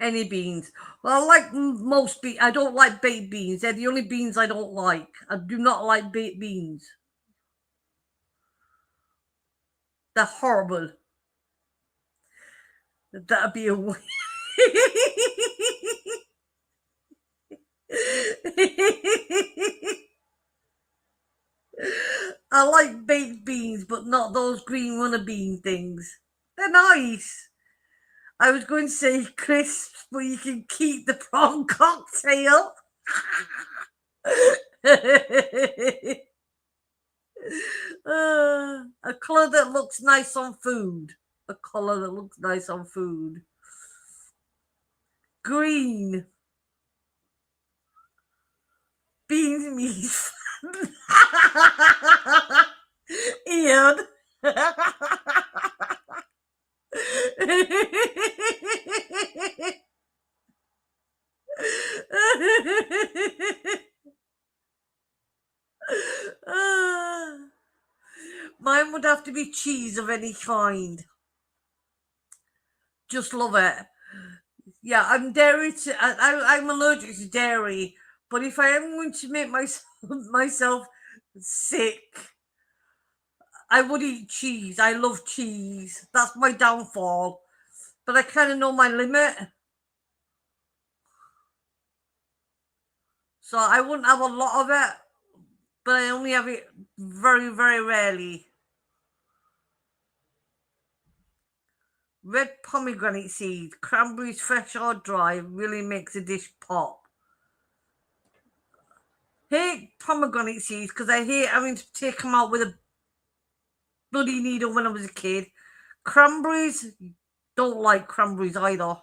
Any beans. Well, I like most beans. I don't like baked beans. They're the only beans I don't like. I do not like baked beans. They're horrible. That'd be a I like baked beans, but not those green runner bean things. They're nice. I was going to say crisps, but you can keep the prawn cocktail. A colour that looks nice on food. A colour that looks nice on food. Green. Beans means Ian. Mine would have to be cheese of any kind. Just love it. Yeah, I'm dairy. I'm allergic to dairy, but if I am going to make myself sick, I would eat cheese. I love cheese. That's my downfall. But I kind of know my limit. So I wouldn't have a lot of it, but I only have it very, very rarely. Red pomegranate seed, cranberries fresh or dry, really makes a dish pop. Hate pomegranate seeds because I hate having to take them out with a bloody needle when I was a kid. Cranberries, don't like cranberries either.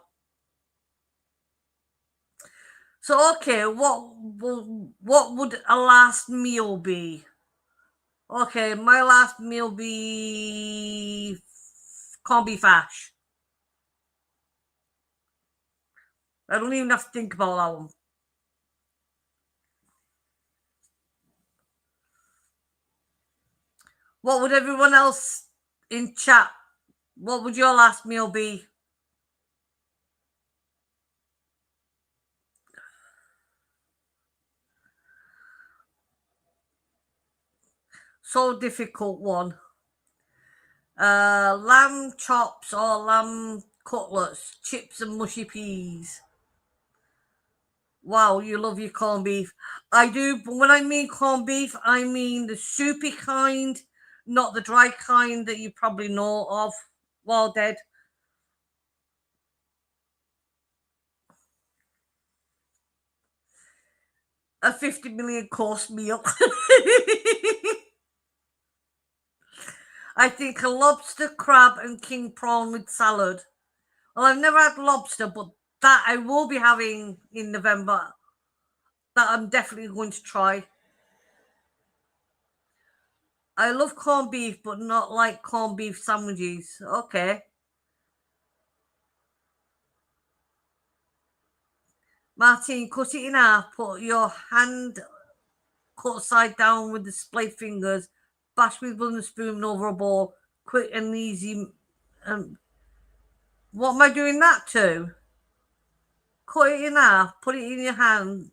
So okay, what would a last meal be? Okay, my last meal be corned beef hash. I don't even have to think about that one. What would everyone else in chat? What would your last meal be? So difficult one. Lamb chops or lamb cutlets, chips and mushy peas. Wow, you love your corned beef. I do, but when I mean corned beef, I mean the soupy kind, not the dry kind that you probably know of. Well, dead. A 50 million course meal. I think a lobster, crab, and king prawn with salad. Well, I've never had lobster, but that I will be having in November. That I'm definitely going to try. I love corned beef, but not like corned beef sandwiches. Okay. Martin, cut it in half, put your hand cut side down with the split fingers, bash with wooden spoon over a bowl, quick and easy. What am I doing that to? Cut it in half, put it in your hand,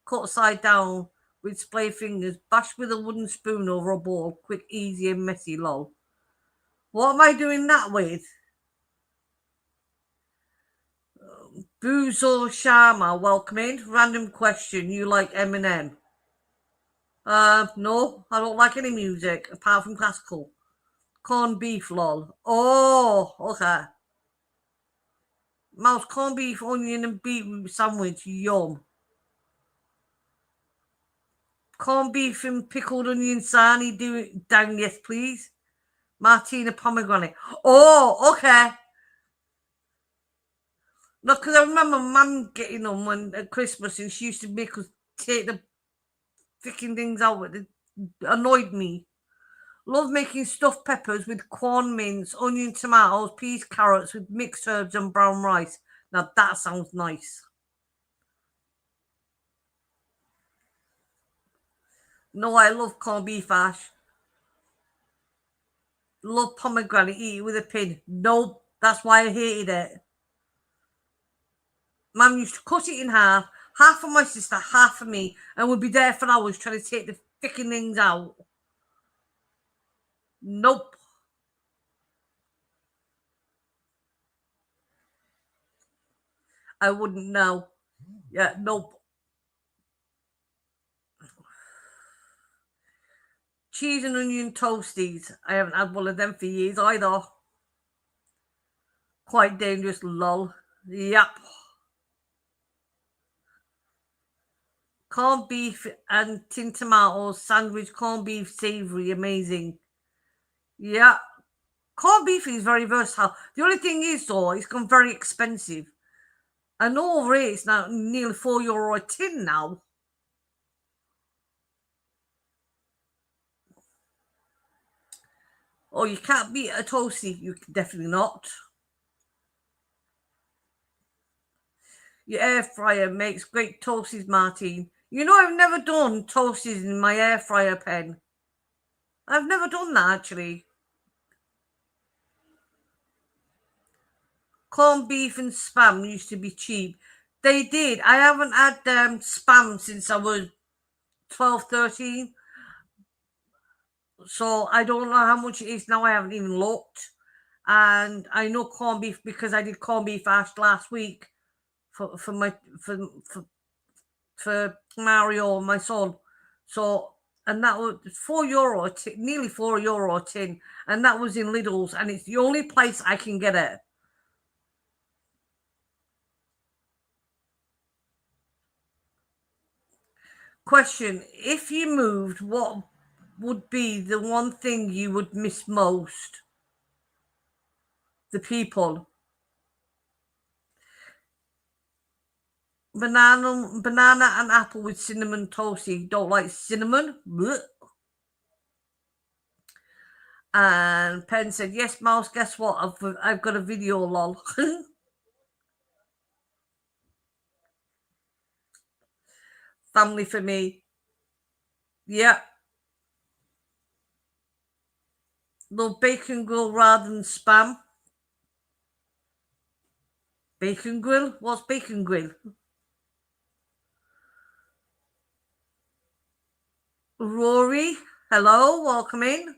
cut side down with split fingers, bash with a wooden spoon over a bowl, quick, easy, and messy, lol. What am I doing that with? Buzo Sharma, welcome in. Random question. You like Eminem? No, I don't like any music apart from classical. Corned beef, lol. Oh, okay. Mouse corned beef, onion, and beetroot sandwich. Yum. Corned beef and pickled onion sarnie. Do it down, yes, please. Martina pomegranate. Oh, okay. No, because I remember Mum getting them when at Christmas, and she used to make us take the freaking things out. It annoyed me. Love making stuffed peppers with corn mince, onion, tomatoes, peas, carrots with mixed herbs and brown rice. Now that sounds nice. No, I love corned beef hash. Love pomegranate, eat it with a pin. Nope, that's why I hated it. Mum used to cut it in half for my sister, half for me, and we'd be there for hours trying to take the thicken things out. Nope. I wouldn't know. Yeah, nope. Cheese and onion toasties. I haven't had one of them for years either. Quite dangerous, lol. Yep. Corned beef and tin tomatoes sandwich, corned beef savoury, amazing. Yeah. Corned beef is very versatile. The only thing is, though, it's gone very expensive. I know over here it's now nearly €4 a tin now. Oh, you can't beat a toasty. You can definitely not. Your air fryer makes great toasties, Martin. You know, I've never done toasties in my air fryer pen. I've never done that, actually. Corned beef and spam used to be cheap. They did. I haven't had spam since I was 12, 13. So I don't know how much it is now. I haven't even looked. And I know corned beef because I did corned beef ash last week for for Mario, my son. So, and that was €4 a tin, nearly €4 a tin, and that was in Lidl's, and it's the only place I can get it. Question: if you moved, what would be the one thing you would miss most? The people. Banana and apple with cinnamon toasty. Don't like cinnamon. Blech. And Penn said, "Yes, Mouse. Guess what? I've got a video, lol." Family for me. Yeah. Love bacon grill rather than spam. Bacon grill? What's bacon grill? Rory, hello, welcome in.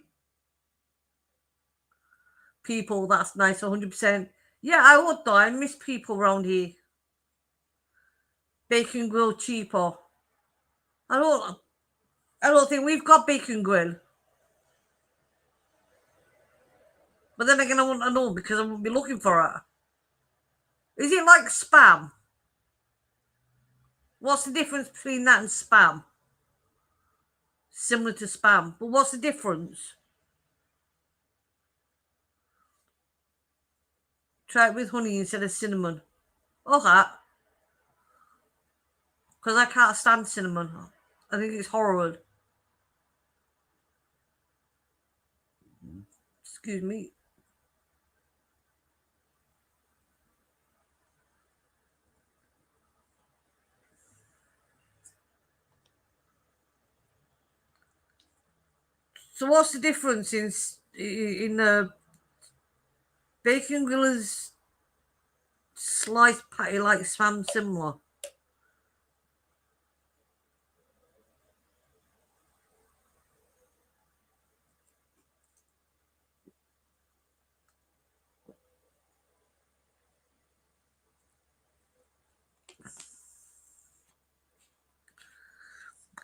People, that's nice, 100%. Yeah, I would though. I miss people around here. Bacon grill cheaper. I don't think we've got bacon grill. But then again, I wouldn't know because I wouldn't be looking for it. Is it like spam? What's the difference between that and spam? Similar to spam, but what's the difference? Try it with honey instead of cinnamon. Okay. Because I can't stand cinnamon. I think it's horrible. Excuse me. So what's the difference in bacon grill is sliced patty like spam similar?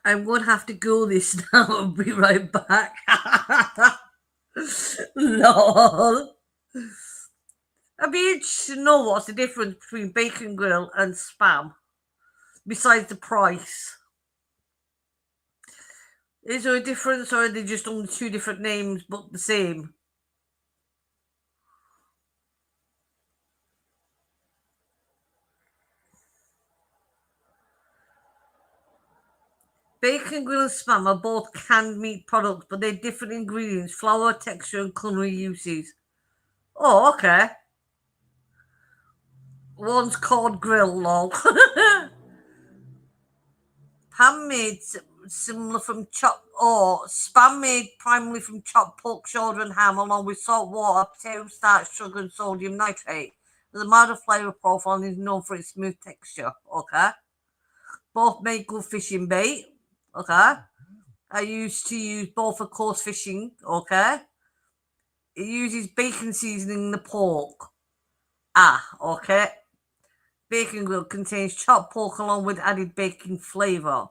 I'm going to have to go this now. I'll be right back. Lol. I'd be interested to know what's the difference between bacon grill and spam, besides the price. Is there a difference, or are they just on two different names but the same? Bacon grill and spam are both canned meat products, but they're different ingredients, flour, texture, and culinary uses. Oh, okay. One's called grill, lol. Ham made similar from chopped, or spam made primarily from chopped pork, shoulder, and ham, along with salt water, potato starch, sugar, and sodium nitrate. The mild flavour profile is known for its smooth texture. Okay. Both make good fishing bait. Okay. I used to use both for coarse fishing. Okay. It uses bacon seasoning in the pork. Okay. Bacon grill contains chopped pork along with added bacon flavour.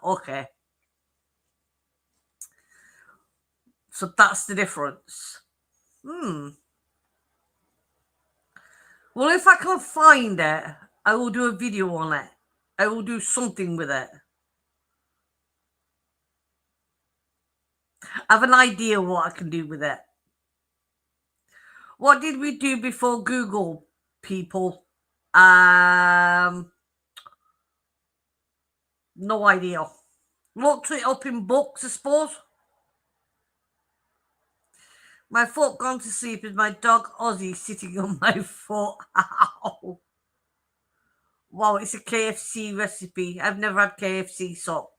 Okay. So that's the difference. Well, if I can find it, I will do a video on it. I will do something with it. I have an idea what I can do with it. What did we do before Google, people? No idea. Looked it up in books, I suppose. My foot gone to sleep with my dog Ozzy sitting on my foot. Ow. Wow, it's a KFC recipe. I've never had KFC, so.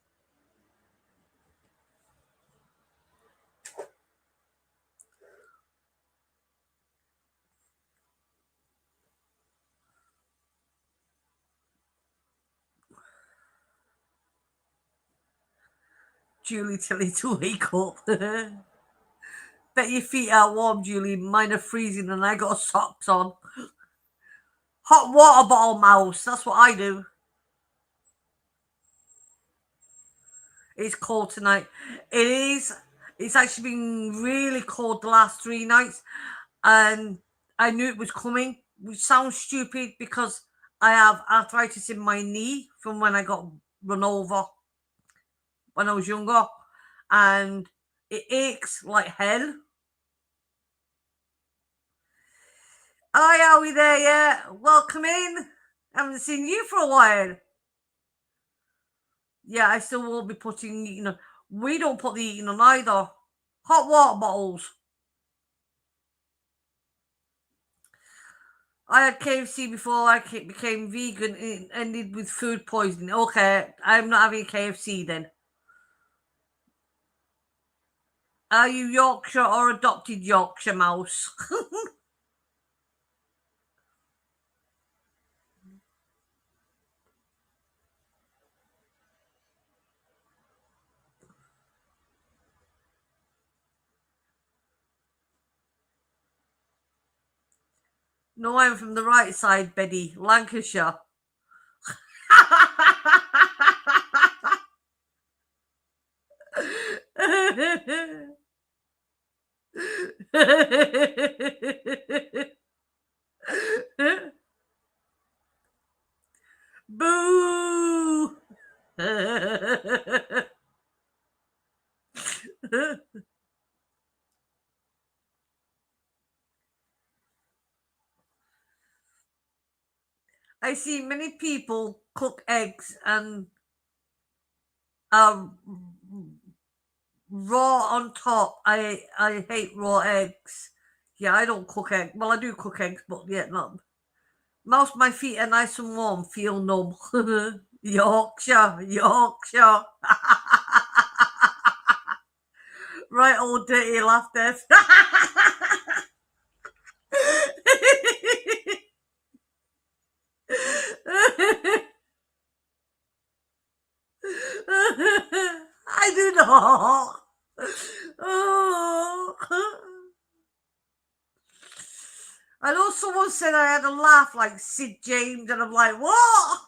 Julie, tell you to wake up. Bet your feet are warm, Julie. Mine are freezing and I got socks on. Hot water bottle mouse. That's what I do. It's cold tonight. It is. It's actually been really cold the last 3 nights. And I knew it was coming, which sounds stupid because I have arthritis in my knee from when I got run over when I was younger. And it aches like hell. Hi, are we there yet? Welcome in. Haven't seen you for a while. Yeah, I still won't be putting eating on. We don't put the eating on either. Hot water bottles. I had KFC before I became vegan. It ended with food poisoning. Okay, I'm not having KFC then. Are you Yorkshire or adopted Yorkshire mouse? No, I'm from the right side, Betty. Lancashire. Boo! I see many people cook eggs and um raw on top. I hate raw eggs. Yeah, I don't cook eggs. Well, I do cook eggs, but yeah, not. Most my feet are nice and warm, feel numb. Yorkshire, Yorkshire. Right, old dirty laughter. I do not. Oh. I know someone said I had a laugh like Sid James, and I'm like, what?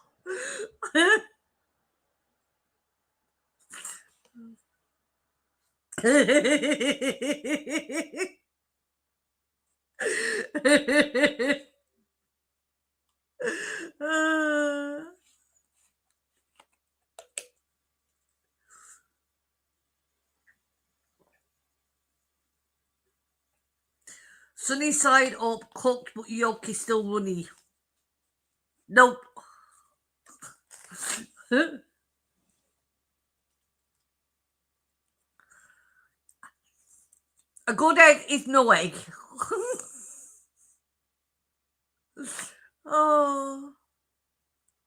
Sunny side up, cooked, but yolk is still runny. Nope. A good egg is no egg. Oh,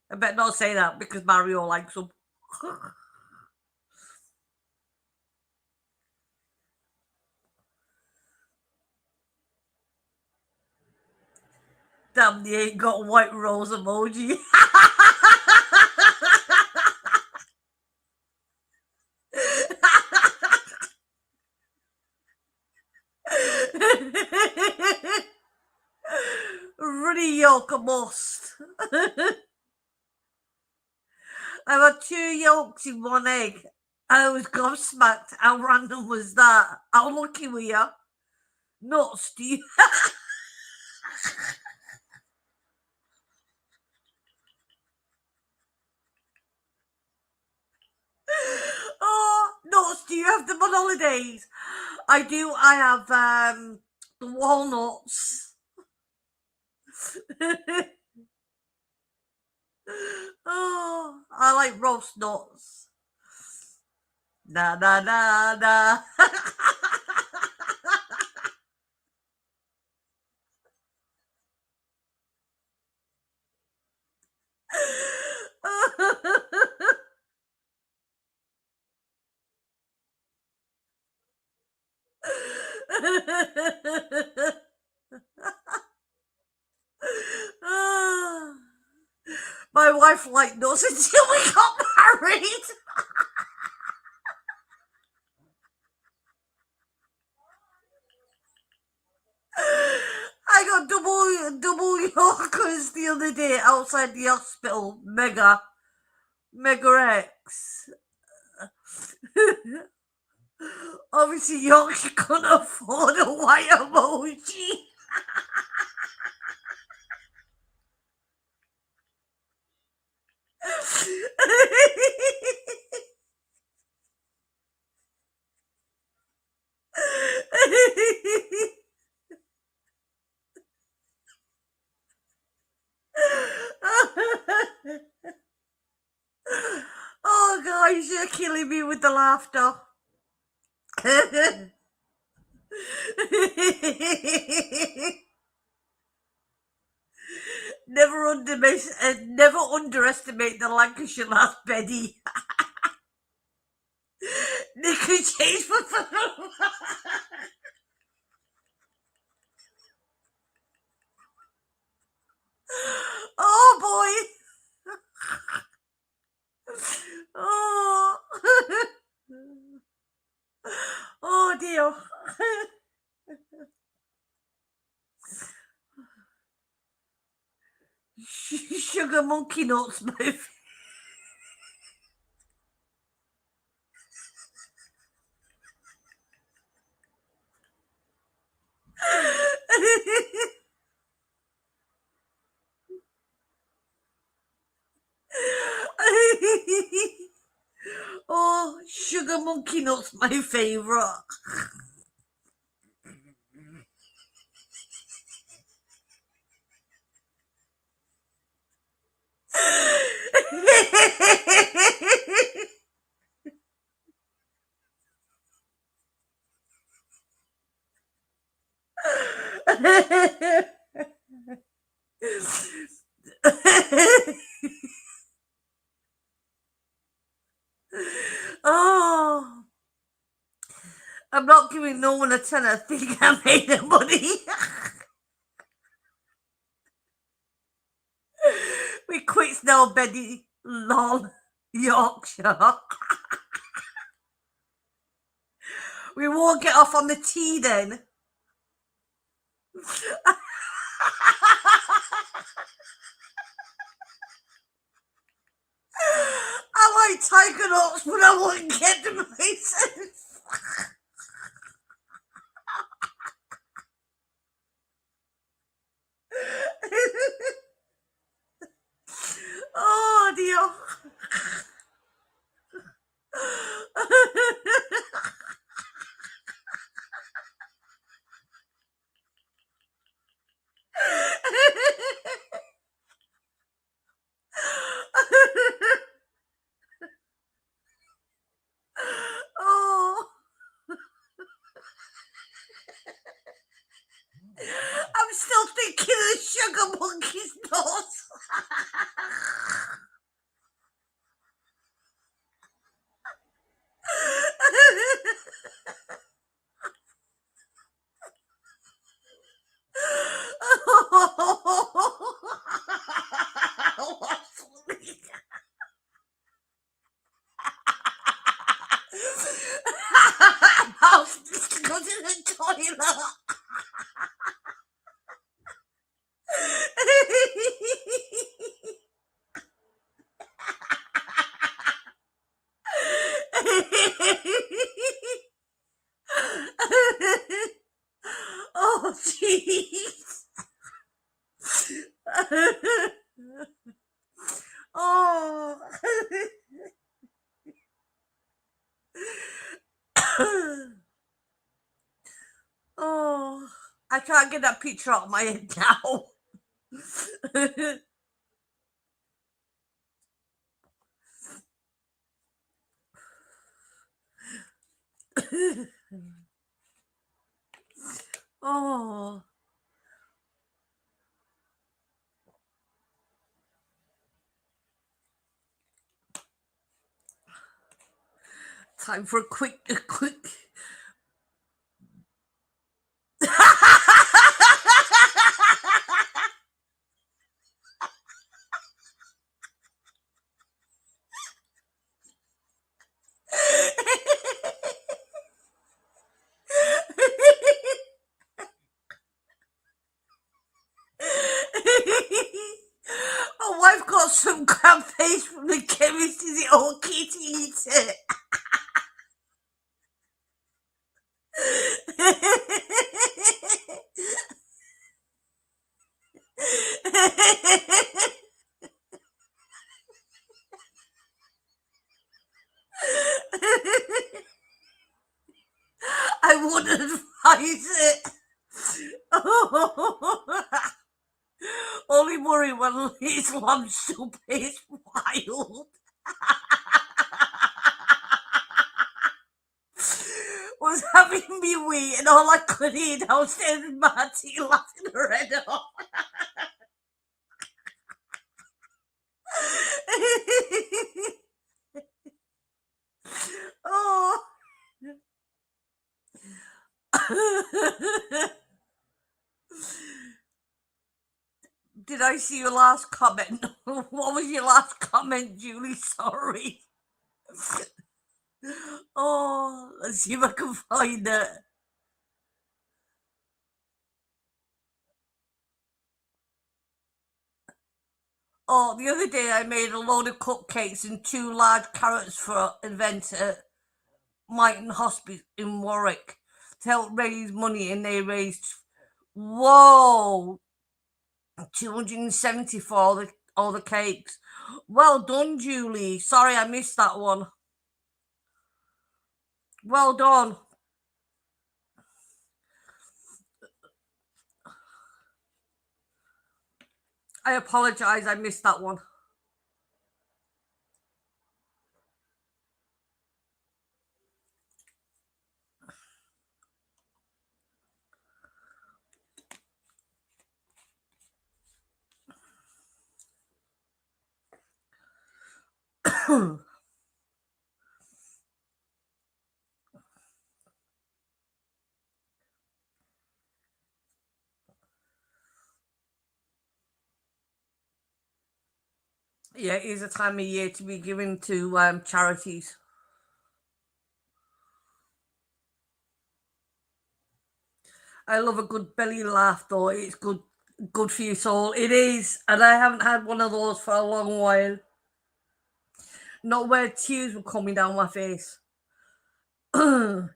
I better not say that because Mario likes them. Damn, they ain't got a white rose emoji. Runny yolk a must. I had 2 yolks in 1 egg. I was gobsmacked. How random was that? How lucky were you? Nuts, do you? Oh, nuts, do you have them on holidays? I do. I have the walnuts. Oh, I like roast nuts. Na na na na. My wife liked nuts until we got married. I got double Yorkers the other day outside the hospital. Mega X. Obviously, Yorkshire couldn't afford a white emoji. Oh, guys, you're killing me with the laughter. Never underestimate the Lancashire lass, Betty. Nicky Chase for Oh boy. Oh. Oh dear. Sugar monkey nuts, my Oh, sugar monkey nuts, my favorite. Oh, I'm not giving no one a tenner. I think I made the money. We quits now, Betty. Lol. Yorkshire. We won't get off on the tea then. I like tiger nuts, but I wouldn't get them myself. Oh dear. Oh. the toilet. Oh, jeez. Oh. Oh. I can't get that picture out of my head now. Oh. Time for a quick. My wife got some crab paste from the chemist. Is it okay to eat it? I wouldn't advise it. Only worry when his lamb soup is wild. Was having me wait, and all I could hear downstairs was Marty laughing her head off. Oh. Did I see your last comment? What was your last comment, Julie? Sorry. Oh, let's see if I can find it. Oh, the other day I made a load of cupcakes and 2 large carrots for an event at Mighton Hospice in Warwick to help raise money, and they raised, whoa, 270 for all the cakes. Well done, Julie. Sorry I missed that one. Well done. I apologize, I missed that one. Yeah, it is a time of year to be giving to charities. I love a good belly laugh, though. It's good for your soul. It is, and I haven't had one of those for a long while. Not where tears were coming down my face. But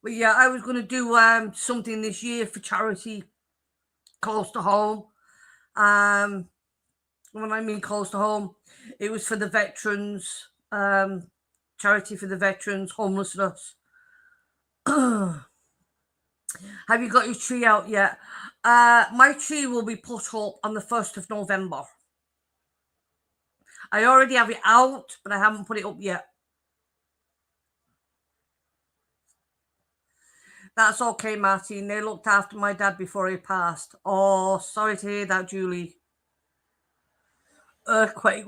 yeah, I was gonna do something this year for charity close to home. Um, when I mean close to home, it was for the veterans. Charity for the veterans, homelessness. Have you got your tree out yet? My tree will be put up on the 1st of November. I already have it out, but I haven't put it up yet. That's okay, Martin. They looked after my dad before he passed. Oh, sorry to hear that, Julie. Earthquake.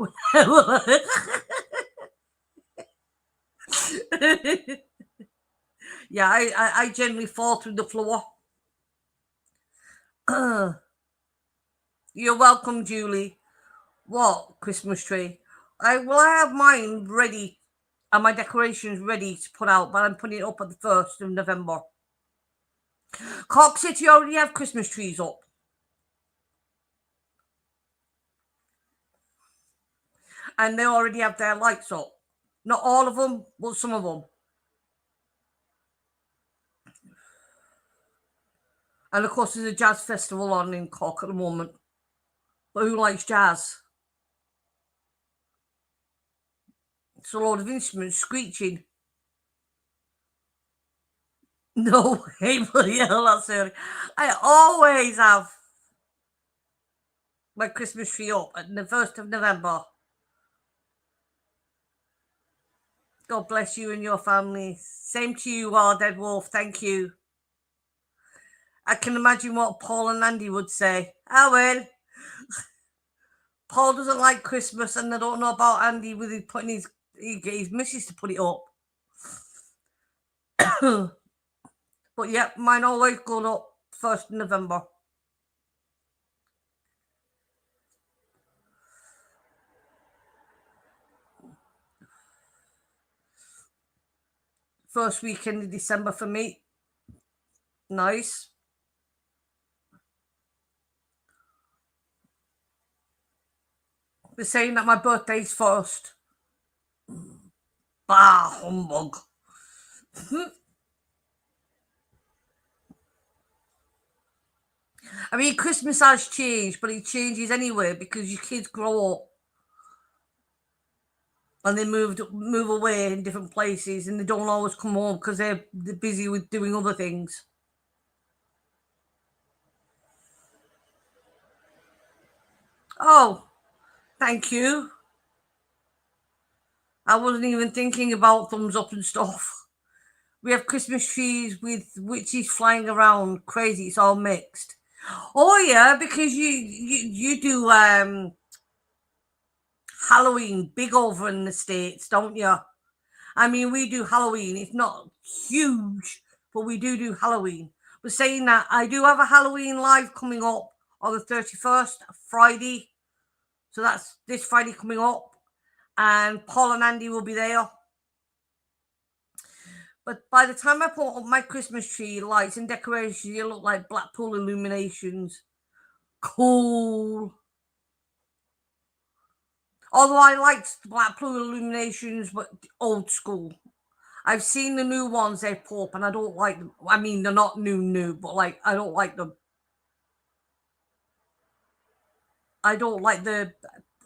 Yeah, I generally fall through the floor. You're welcome, Julie. What Christmas tree? I have mine ready. and my decorations ready to put out, but I'm putting it up at the 1st of November. Cork City already have Christmas trees up. And they already have their lights up. Not all of them, but some of them. And of course, there's a jazz festival on in Cork at the moment. But who likes jazz? It's a load of instruments screeching. No way, bloody hell, that's early. I always have my Christmas tree up at the 1st of November. God bless you and your family. Same to you, Dead Wolf. Thank you. I can imagine what Paul and Andy would say. Ah, well. Paul doesn't like Christmas, and I don't know about Andy with his putting his missus to put it up. But yeah, mine always go up 1st of November. First weekend of December for me. Nice. They're saying that my birthday's first. Bah, humbug. I mean, Christmas has changed, but it changes anyway because your kids grow up and they move away in different places, and they don't always come home because they're busy with doing other things. Oh, thank you. I wasn't even thinking about thumbs up and stuff. We have Christmas trees with witches flying around. Crazy, it's all mixed. Oh yeah, because you do Halloween big over in the States, don't you? I mean, we do Halloween. It's not huge, but we do Halloween. But saying that, I do have a Halloween live coming up on the 31st, Friday. So that's this Friday coming up. And Paul and Andy will be there. But by the time I put up my Christmas tree lights and decorations, you look like Blackpool Illuminations. Cool. Although I liked Blackpool Illuminations, but old school. I've seen the new ones they put up, and I don't like them. I mean, they're not new, but like I don't like them. I don't like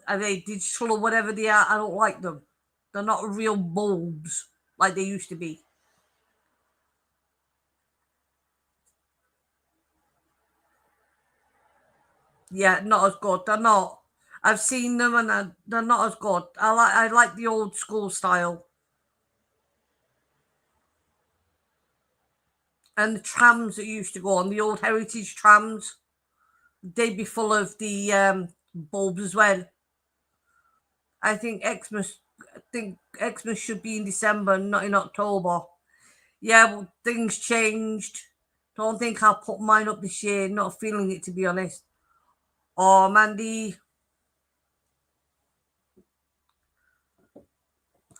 are they digital or whatever they are? I don't like them. They're not real bulbs like they used to be. Yeah, not as good. They're not. I've seen them, and they're not as good. I like the old school style. And the trams that used to go on, the old heritage trams, they'd be full of the bulbs as well. I think Xmas should be in December, not in October. Yeah, well, things changed. Don't think I'll put mine up this year. Not feeling it, to be honest. Oh, Mandy,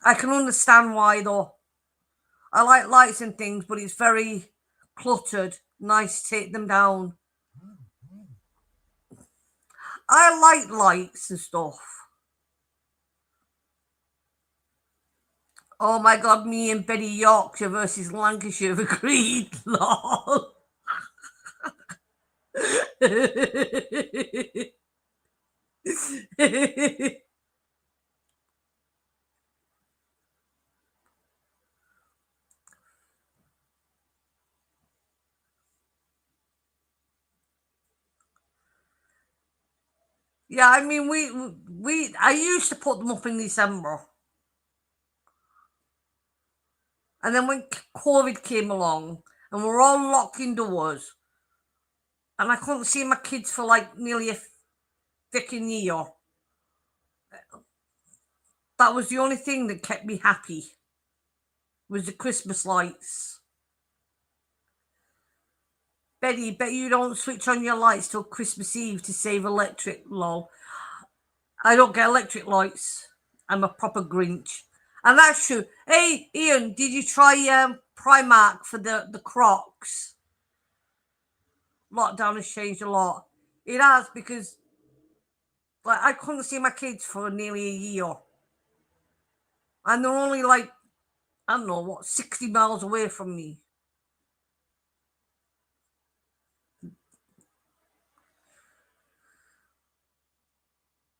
I can understand why though. I like lights and things, but it's very cluttered. Nice to take them down. I like lights and stuff. Oh my god, me and Betty Yorkshire versus Lancashire have agreed. Lol. Yeah, I mean, I used to put them up in December. And then when COVID came along and we're all locked indoors, and I couldn't see my kids for like nearly a freaking year, that was the only thing that kept me happy, was the Christmas lights. Betty, bet you don't switch on your lights till Christmas Eve to save electric, lol. I don't get electric lights. I'm a proper Grinch. And that's true. Hey, Ian, did you try Primark for the Crocs? Lockdown has changed a lot. It has, because like I couldn't see my kids for nearly a year. And they're only like, I don't know, what, 60 miles away from me.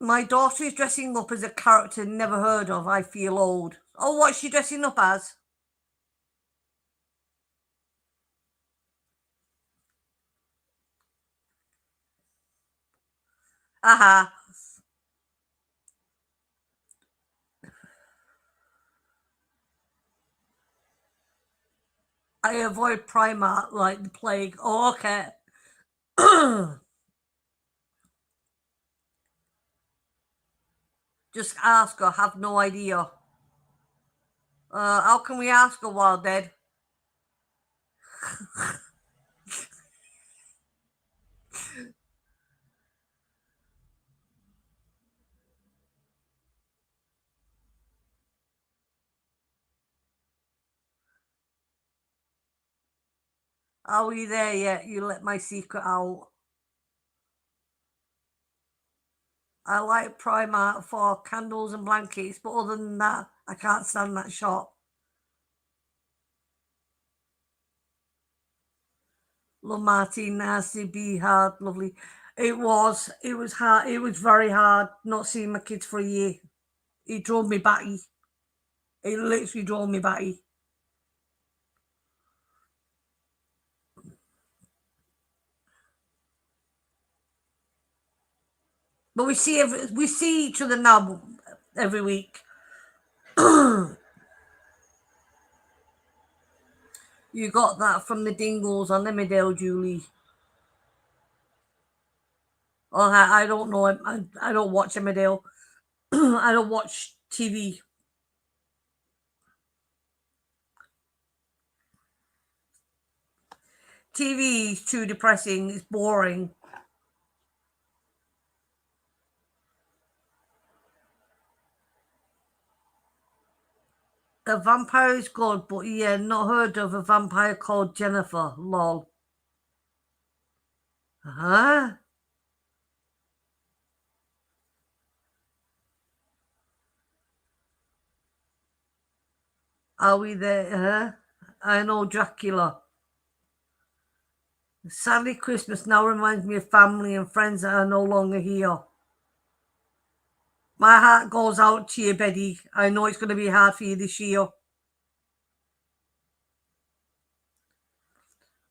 My daughter is dressing up as a character never heard of. I feel old. Oh, what's she dressing up as? Aha. I avoid Primark like the plague. Oh, okay. Just ask her. Have no idea. How can we ask her while dead? Are we there yet? You let my secret out. I like Primark for candles and blankets, but other than that, I can't stand that shop. Love Martin, nasty, be hard, lovely. It was hard, it was very hard not seeing my kids for a year. It drove me batty. It literally drove me batty. But we see each other now every week. You got that from the Dingles on Emmerdale, Julie. Oh, I don't know. I don't watch Emmerdale. I don't watch TV. TV is too depressing. It's boring. A vampire is good, but yeah, not heard of a vampire called Jennifer. Lol. Huh? Are we there? Huh? I know Dracula. Sadly, Christmas now reminds me of family and friends that are no longer here. My heart goes out to you, Betty. I know it's going to be hard for you this year.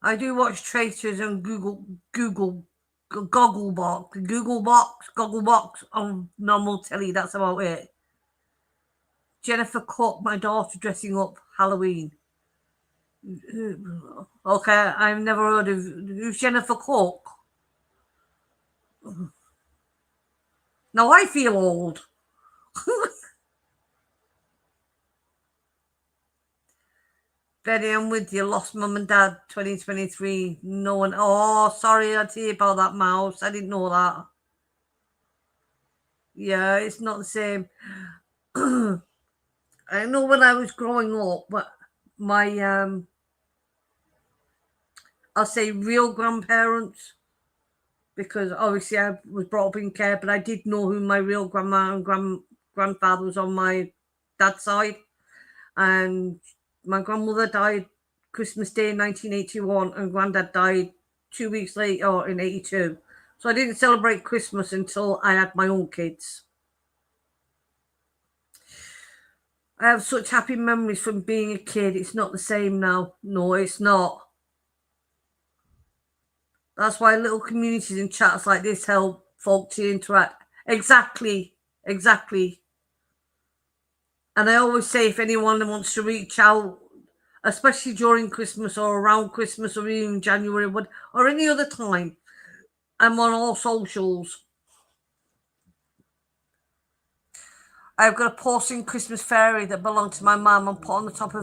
I do watch Traitors and Gogglebox on normal telly. That's about it. Jennifer Cook, my daughter, dressing up Halloween. Okay, I've never heard of who's Jennifer Cook. Now I feel old. Betty, I'm with you. Lost mum and dad 2023. No one. Oh, sorry, I hear about that mouse. I didn't know that. Yeah, it's not the same. I know when I was growing up, but my I'll say real grandparents, because obviously I was brought up in care, but I did know who my real grandma and grandfather was on my dad's side. And my grandmother died Christmas Day in 1981, and granddad died 2 weeks later in 82. So I didn't celebrate Christmas until I had my own kids. I have such happy memories from being a kid. It's not the same now. No, it's not. That's why little communities and chats like this help folk to interact. Exactly. Exactly. And I always say, if anyone wants to reach out, especially during Christmas or around Christmas or even January or any other time, I'm on all socials. I've got a porcelain Christmas fairy that belonged to my mum and put on the top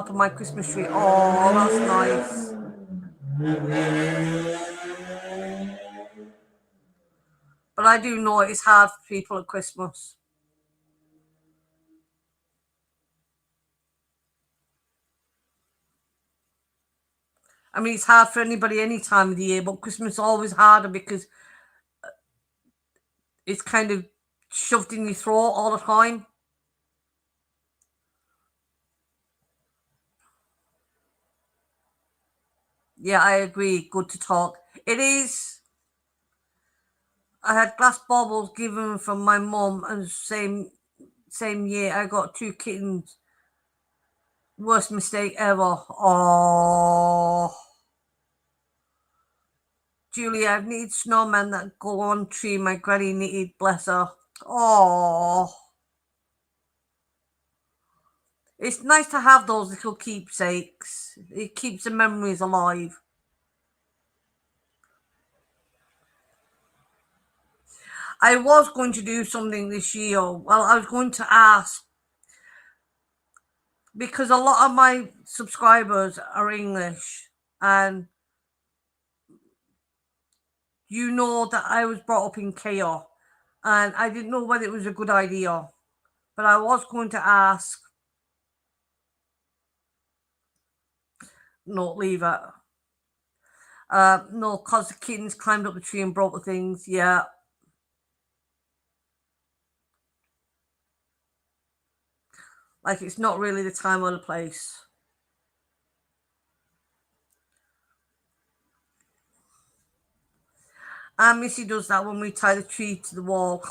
of my Christmas tree. Oh, that's nice. But I do know it's hard for people at Christmas. I mean, it's hard for anybody any time of the year, but Christmas is always harder because it's kind of shoved in your throat all the time. Yeah, I agree. Good to talk. It is. I had glass baubles given from my mum, and same year I got two kittens. Worst mistake ever. Oh, Julia, I've knitted snowmen that go on tree. My granny knitted, bless her. Oh, it's nice to have those little keepsakes. It keeps the memories alive. I was going to do something this year. Well, I was going to ask because a lot of my subscribers are English, and you know that I was brought up in KO, and I didn't know whether it was a good idea, but I was going to ask. No, leave it. No, cause the kittens climbed up the tree and broke the things. Yeah, like it's not really the time or the place. And Missy does that when we tie the tree to the wall.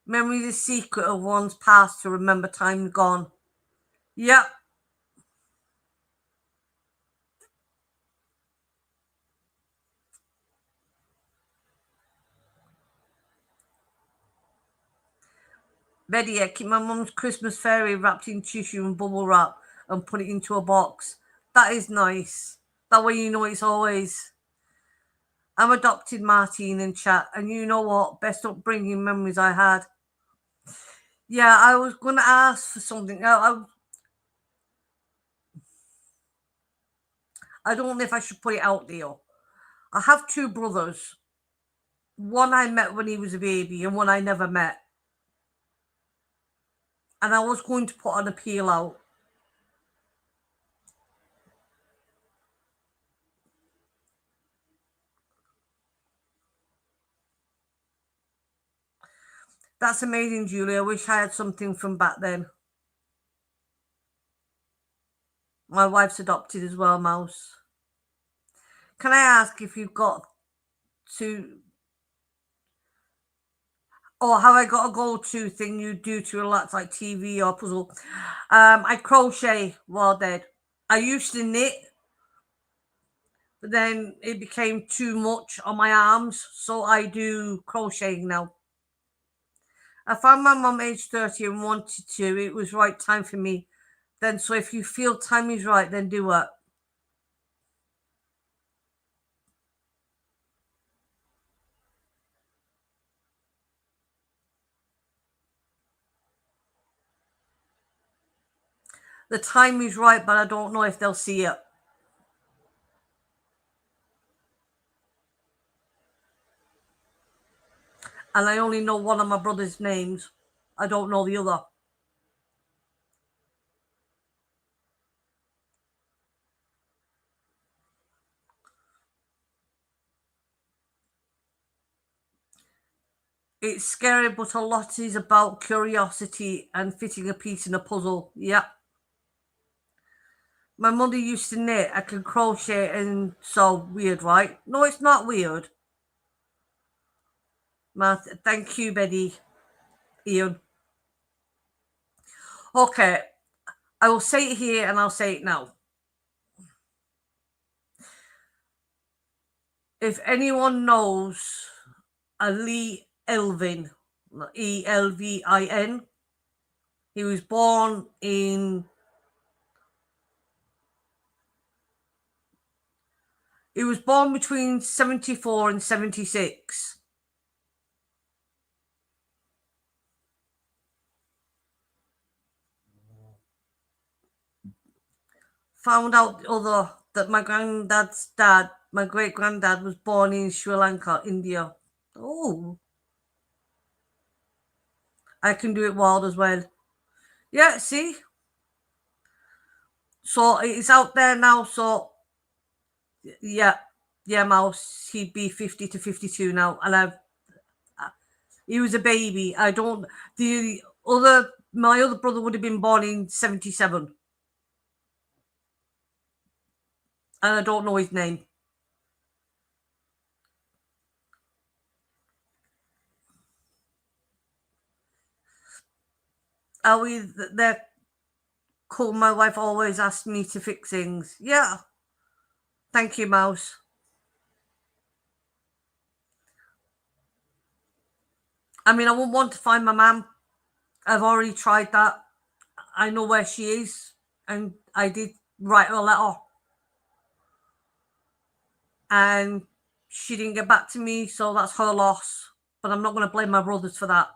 Memory is the secret of one's past to remember time gone. Yep. Better yet, keep my mum's Christmas fairy wrapped in tissue and bubble wrap and put it into a box. That is nice. That way you know it's always. I'm adopted Martine in chat, and you know what? Best upbringing memories I had. Yeah, I was going to ask for something. I don't know if I should put it out there. I have two brothers. One I met when he was a baby, and one I never met. And I was going to put an appeal out. That's amazing, Julie. I wish I had something from back then. My wife's adopted as well, Mouse. Can I ask if you've got to, or have I got a go-to thing you do to relax, like TV or puzzle? I crochet while dead. I used to knit, but then it became too much on my arms, so I do crocheting now. I found my mum aged 30 and wanted to. It was right time for me. Then, so if you feel time is right, then do it. The time is right, but I don't know if they'll see it. And I only know one of my brother's names. I don't know the other. It's scary, but a lot is about curiosity and fitting a piece in a puzzle. Yep. My mother used to knit. I can crochet, and so weird, right? No, it's not weird. Thank you, Betty. Ian. Okay, I will say it here and I'll say it now. If anyone knows a Lee Elvin, Elvin, he was born in. He was born between 74 and 76. Found out other that my granddad's dad, my great granddad, was born in Sri Lanka, India. Oh, I can do it wild as well. Yeah, see? So it's out there now. So Yeah, yeah, Mouse. He'd be 50 to 52 now, and he was a baby. I don't. My other brother would have been born in 77, and I don't know his name. Are we? They're cool. My wife always asked me to fix things. Yeah, thank you, Mouse. I mean, I wouldn't want to find my mum. I've already tried that. I know where she is, and I did write her a letter, and she didn't get back to me, so that's her loss. But I'm not going to blame my brothers for that.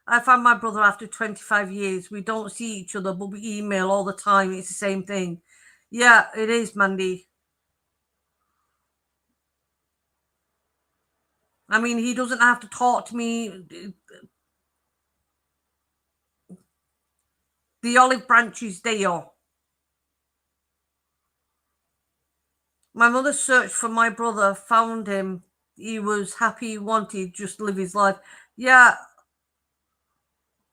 I found my brother after 25 years. We don't see each other, but we email all the time. It's the same thing. Yeah, it is, Mandy. I mean, he doesn't have to talk to me. The olive branch is there. My mother searched for my brother, found him. He was happy, he wanted just to live his life. Yeah,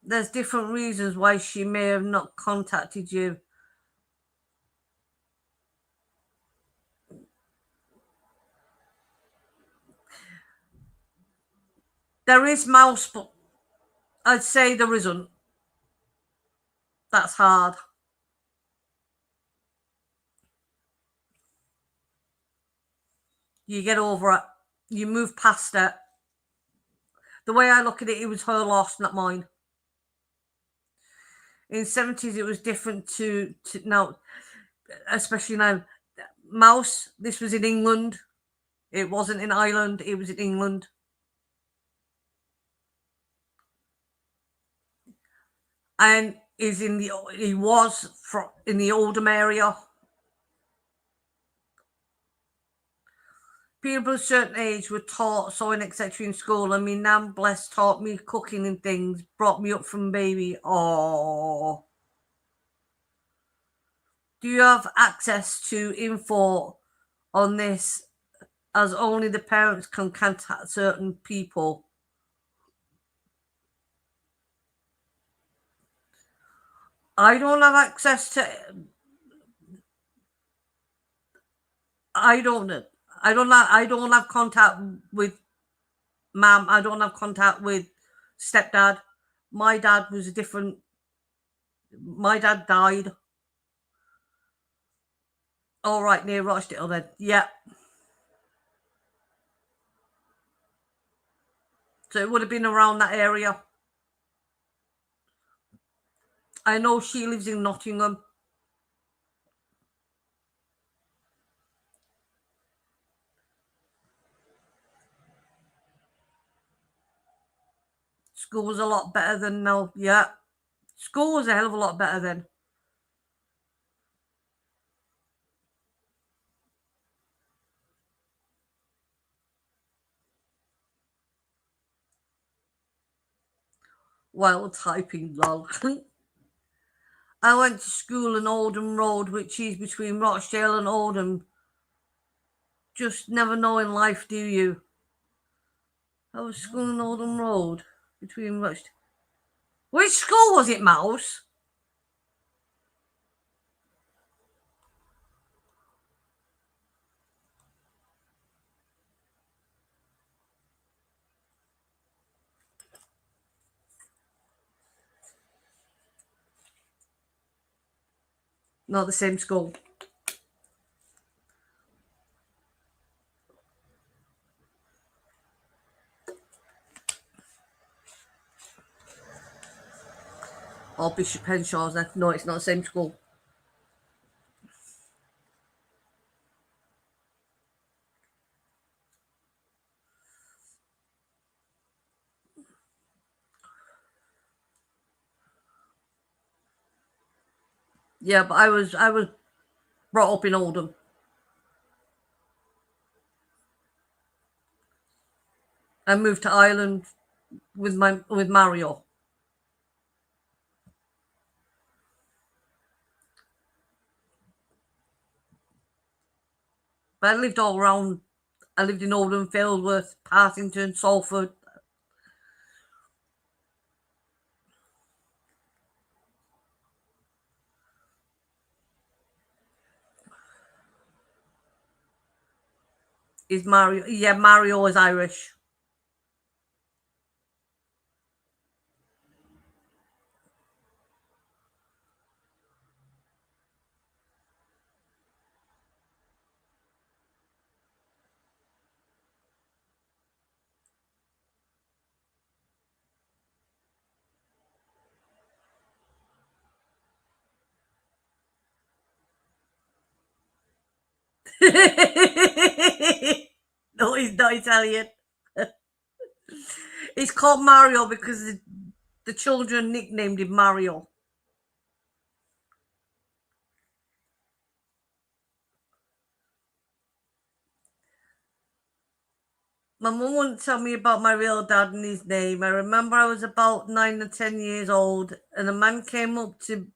there's different reasons why she may have not contacted you. There is Mouse, but I'd say there isn't. That's hard. You get over it. You move past it. The way I look at it, it was her loss, not mine. In the 70s, it was different to now, especially now. Mouse, this was in England. It wasn't in Ireland, it was in England. And he was in the Oldham area. People of a certain age were taught sewing, etc. in school. I mean, Nan Bless taught me cooking and things, brought me up from baby. Oh. Do you have access to info on this, as only the parents can contact certain people? I don't have access to. I don't. I don't have contact with mum. I don't have contact with stepdad. My dad was a different. My dad died. All right, near Rochdale then. Yeah. So it would have been around that area. I know she lives in Nottingham. School was a lot better than now. Yeah. School was a hell of a lot better then. While typing, lol. I went to school in Oldham Road, which is between Rochdale and Oldham. Just never know in life, do you? I was school in Oldham Road between Rochdale. Which school was it, Mouse? Not the same school. Or Bishop Henshaw's then. No, it's not the same school. Yeah, but I was brought up in Oldham. I moved to Ireland with Mario. But I lived all around. I lived in Oldham, Failworth, Partington, Salford. Is Mario? Yeah, Mario is Irish. No, he's not Italian. He's called Mario because the children nicknamed him Mario. My mum wouldn't tell me about my real dad and his name. I remember I was about 9 or 10 years old, and a man came up to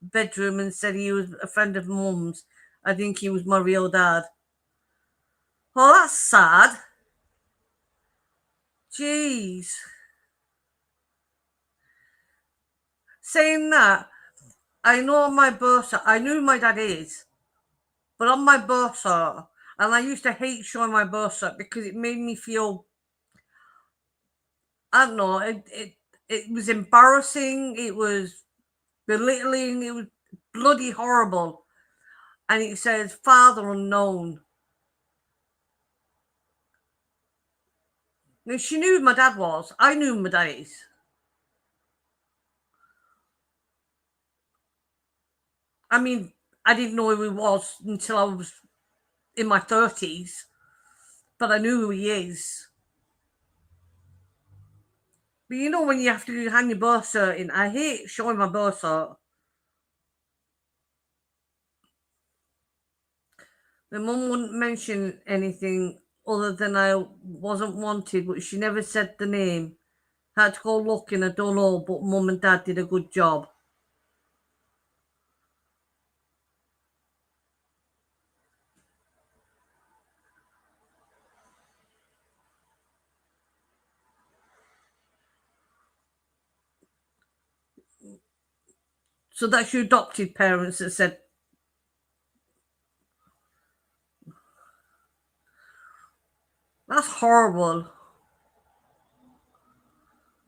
bedroom and said he was a friend of mum's. I think he was my real dad. Oh, that's sad. Jeez. Saying that, I know on my birth cert, I knew who my dad is, but on my birth cert, and I used to hate showing my birth cert because it made me feel, I don't know, it was embarrassing, it was belittling, it was bloody horrible. And it says father unknown. Now, she knew who my dad was. I knew who my dad is. I mean, I didn't know who he was until I was in my 30s, but I knew who he is. But you know, when you have to hand your birth cert in, I hate showing my birth cert. My mum wouldn't mention anything other than I wasn't wanted, but she never said the name. Had to go looking, I don't know, but mum and dad did a good job. So that's your adopted parents that said, that's horrible.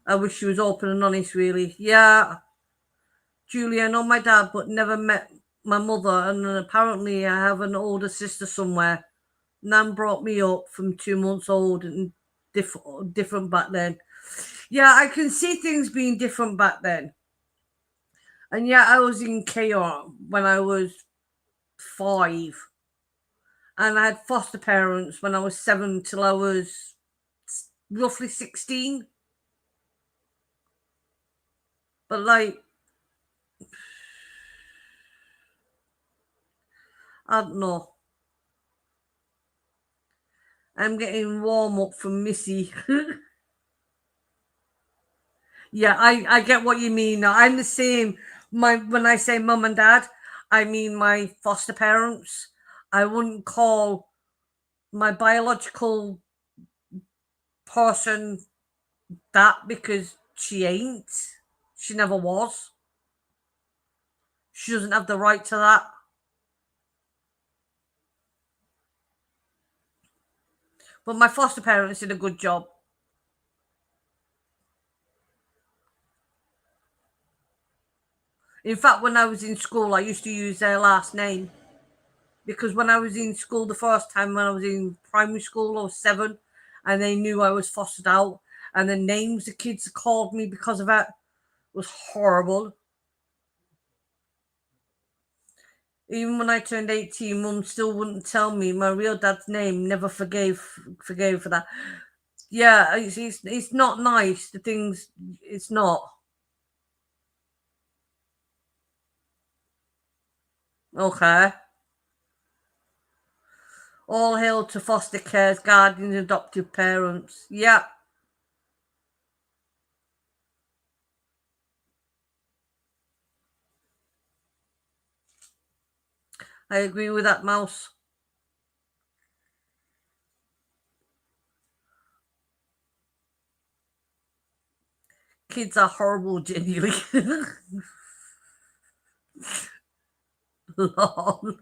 I wish she was open and honest, really. Yeah, Julie, I know my dad, but never met my mother, and apparently I have an older sister somewhere. Nan brought me up from 2 months old and different back then. Yeah, I can see things being different back then. And yeah, I was in chaos when I was 5. And I had foster parents when I was 7 till I was roughly 16. But like, I don't know. I'm getting warm up from Missy. Yeah, I get what you mean. I'm the same. My When I say mum and dad, I mean my foster parents. I wouldn't call my biological person that because she ain't. She never was. She doesn't have the right to that. But my foster parents did a good job. In fact, when I was in school, I used to use their last name because when I was in school the first time, when I was in primary school, I was 7, and they knew I was fostered out, and the names the kids called me because of it was horrible. Even when I turned 18, mum still wouldn't tell me my real dad's name. Never forgave for that. Yeah, it's not nice. The things it's not. Okay. All hail to foster cares, guardians, adoptive parents. Yeah, I agree with that, Mouse. Kids are horrible, genuinely. Lol.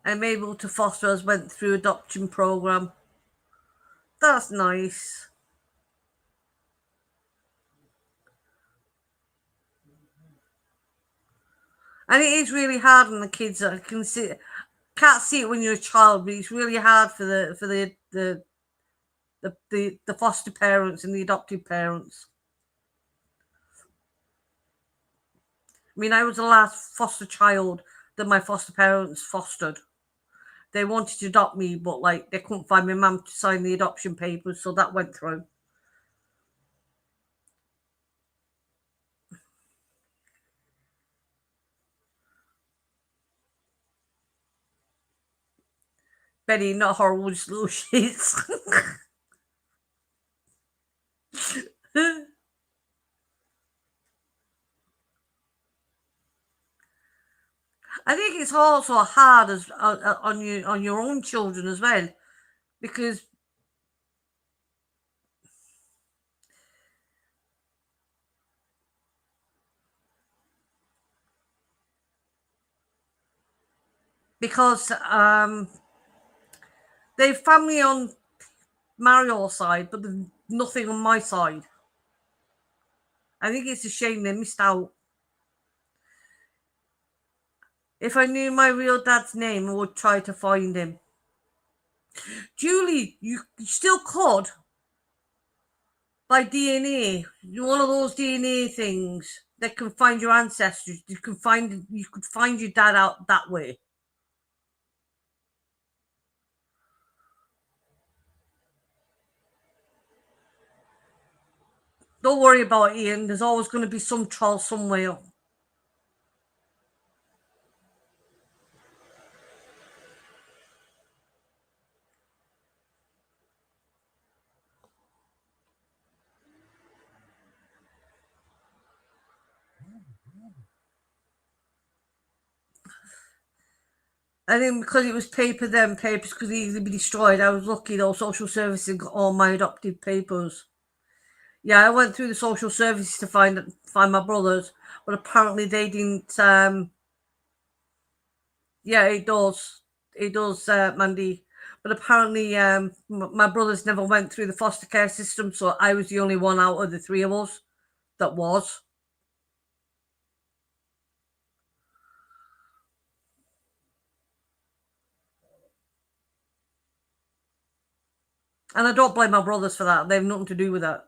I'm able to foster us went through adoption program. That's nice. And it is really hard on the kids. I can see, can't see it when you're a child, but it's really hard for the foster parents and the adoptive parents. I mean, I was the last foster child that my foster parents fostered. They wanted to adopt me, but like they couldn't find my mum to sign the adoption papers, so that went through. Benny, not horrible, just little shits. I think it's also hard as on your own children as well, because because they've family on Mario's side, but there's nothing on my side. I think it's a shame they missed out. If I knew my real dad's name, I would try to find him. Julie, you still could by DNA. One of those DNA things that can find your ancestors. You could find your dad out that way. Don't worry about it, Ian. There's always going to be some troll somewhere. I think because it was paper then, papers could easily be destroyed. I was lucky though, social services got all my adopted papers. Yeah, I went through the social services to find my brothers, but apparently they didn't. Yeah, it does. It does, Mandy. But apparently, my brothers never went through the foster care system, so I was the only one out of the three of us that was. And I don't blame my brothers for that. They have nothing to do with that.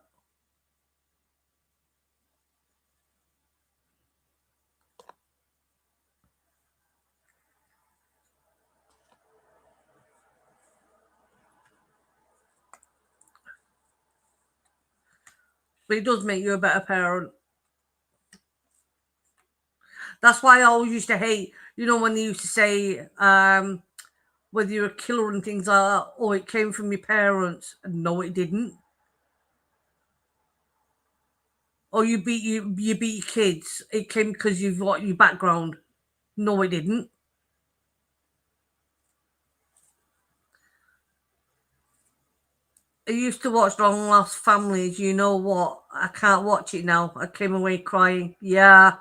But it does make you a better parent. That's why I always used to hate, when they used to say, whether you're a killer and things like that, oh, it came from your parents. No, it didn't. Or you beat your kids. It came because you've got your background. No, it didn't. I used to watch Long Lost Families. You know what? I can't watch it now. I came away crying. Yeah.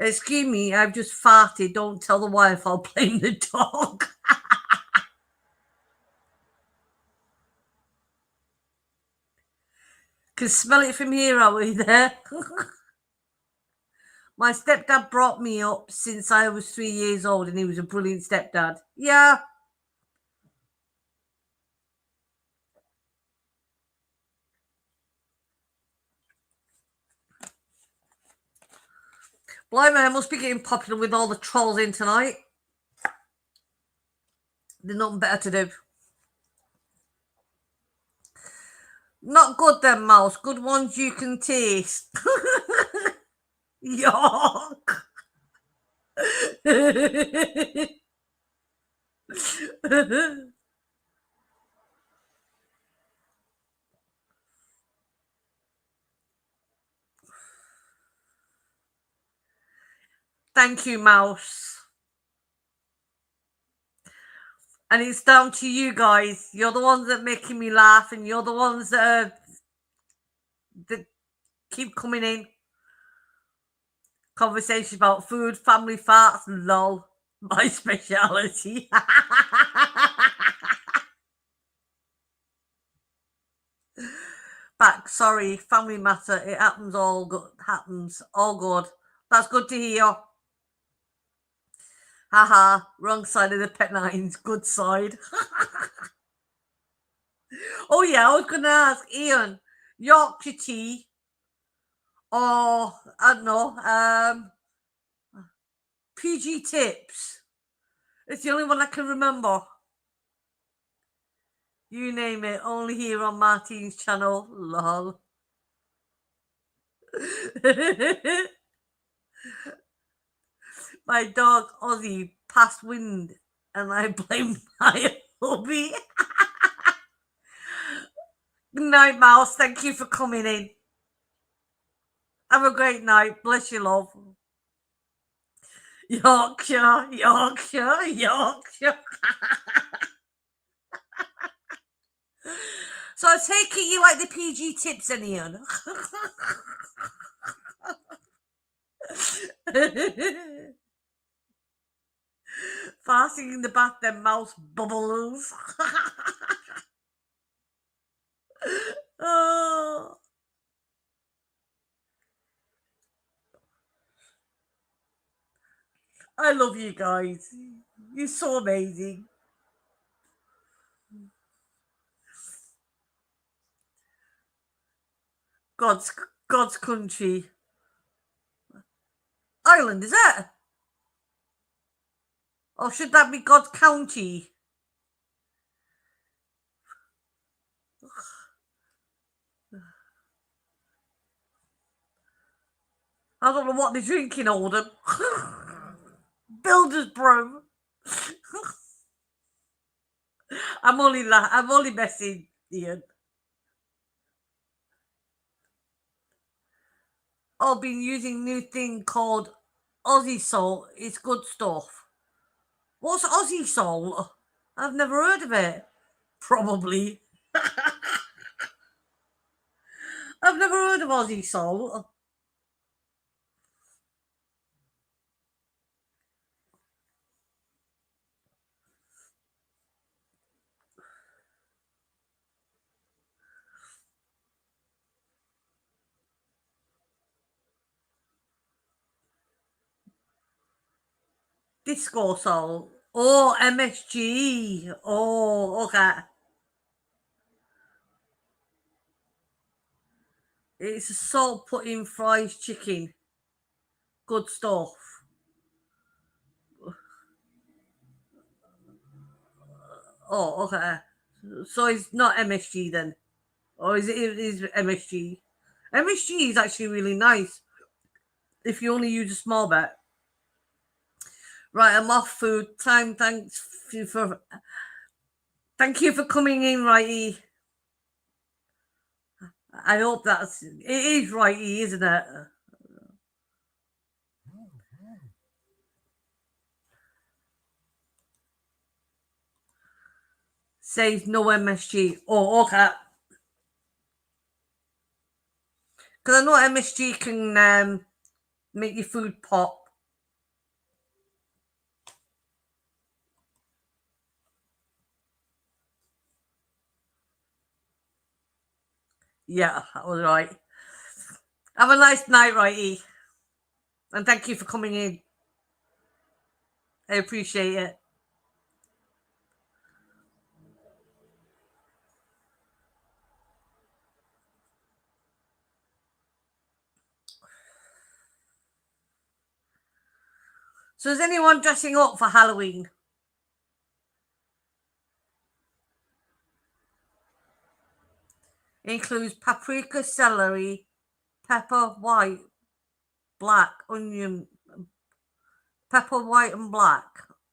Excuse me, I've just farted. Don't tell the wife I'll blame the dog. Can smell it from here, are we there? My stepdad brought me up since I was 3 years old and he was a brilliant stepdad. Yeah. Blimey, I must be getting popular with all the trolls in tonight. There's nothing better to do. Not good then, Mouse. Good ones you can taste. Yuck. Thank you, Mouse. And it's down to you guys. You're the ones that are making me laugh, and you're the ones that keep coming in. Conversation about food, family farts, lol. My speciality. Back, sorry, family matter. It happens all good. Happens all good. That's good to hear. Haha, wrong side of the pet nines. Good side. Oh yeah, I was gonna ask Ian, Yorkshire tea or I don't know, PG tips. It's the only one I can remember. You name it, only here on Martin's channel. Lol. My dog Ozzy passed wind and I blame my hubby. Good night, Mouse. Thank you for coming in. Have a great night. Bless you, love. Yorkshire, Yorkshire, Yorkshire. So I take it you like the PG tips, then, Ian. Fasting in the bath, then mouse bubbles. Oh, I love you guys. You're so amazing. God's God's country. Ireland, is it? Or should that be God's county? I don't know what they're drinking, Oldham. Builder's brew. I'm only messing, Ian. I've been using new thing called Aussie Salt. It's good stuff. What's Aussie Salt? I've never heard of it. Probably. I've never heard of Aussie Salt. Disco Salt. Oh, MSG. Oh, okay. It's a salt put in fried chicken. Good stuff. Oh, okay. So it's not MSG then. Or is it is MSG? MSG is actually really nice if you only use a small bit. Right, I'm off food time. Thank you for coming in, Righty. I hope it is Righty, isn't it? Says no MSG. Oh, okay. Because I know MSG can make your food pop. Yeah, that was right. Have a nice night, Righty. And thank you for coming in. I appreciate it. So is anyone dressing up for Halloween? It includes paprika, celery, pepper, white, black, onion, pepper, white, and black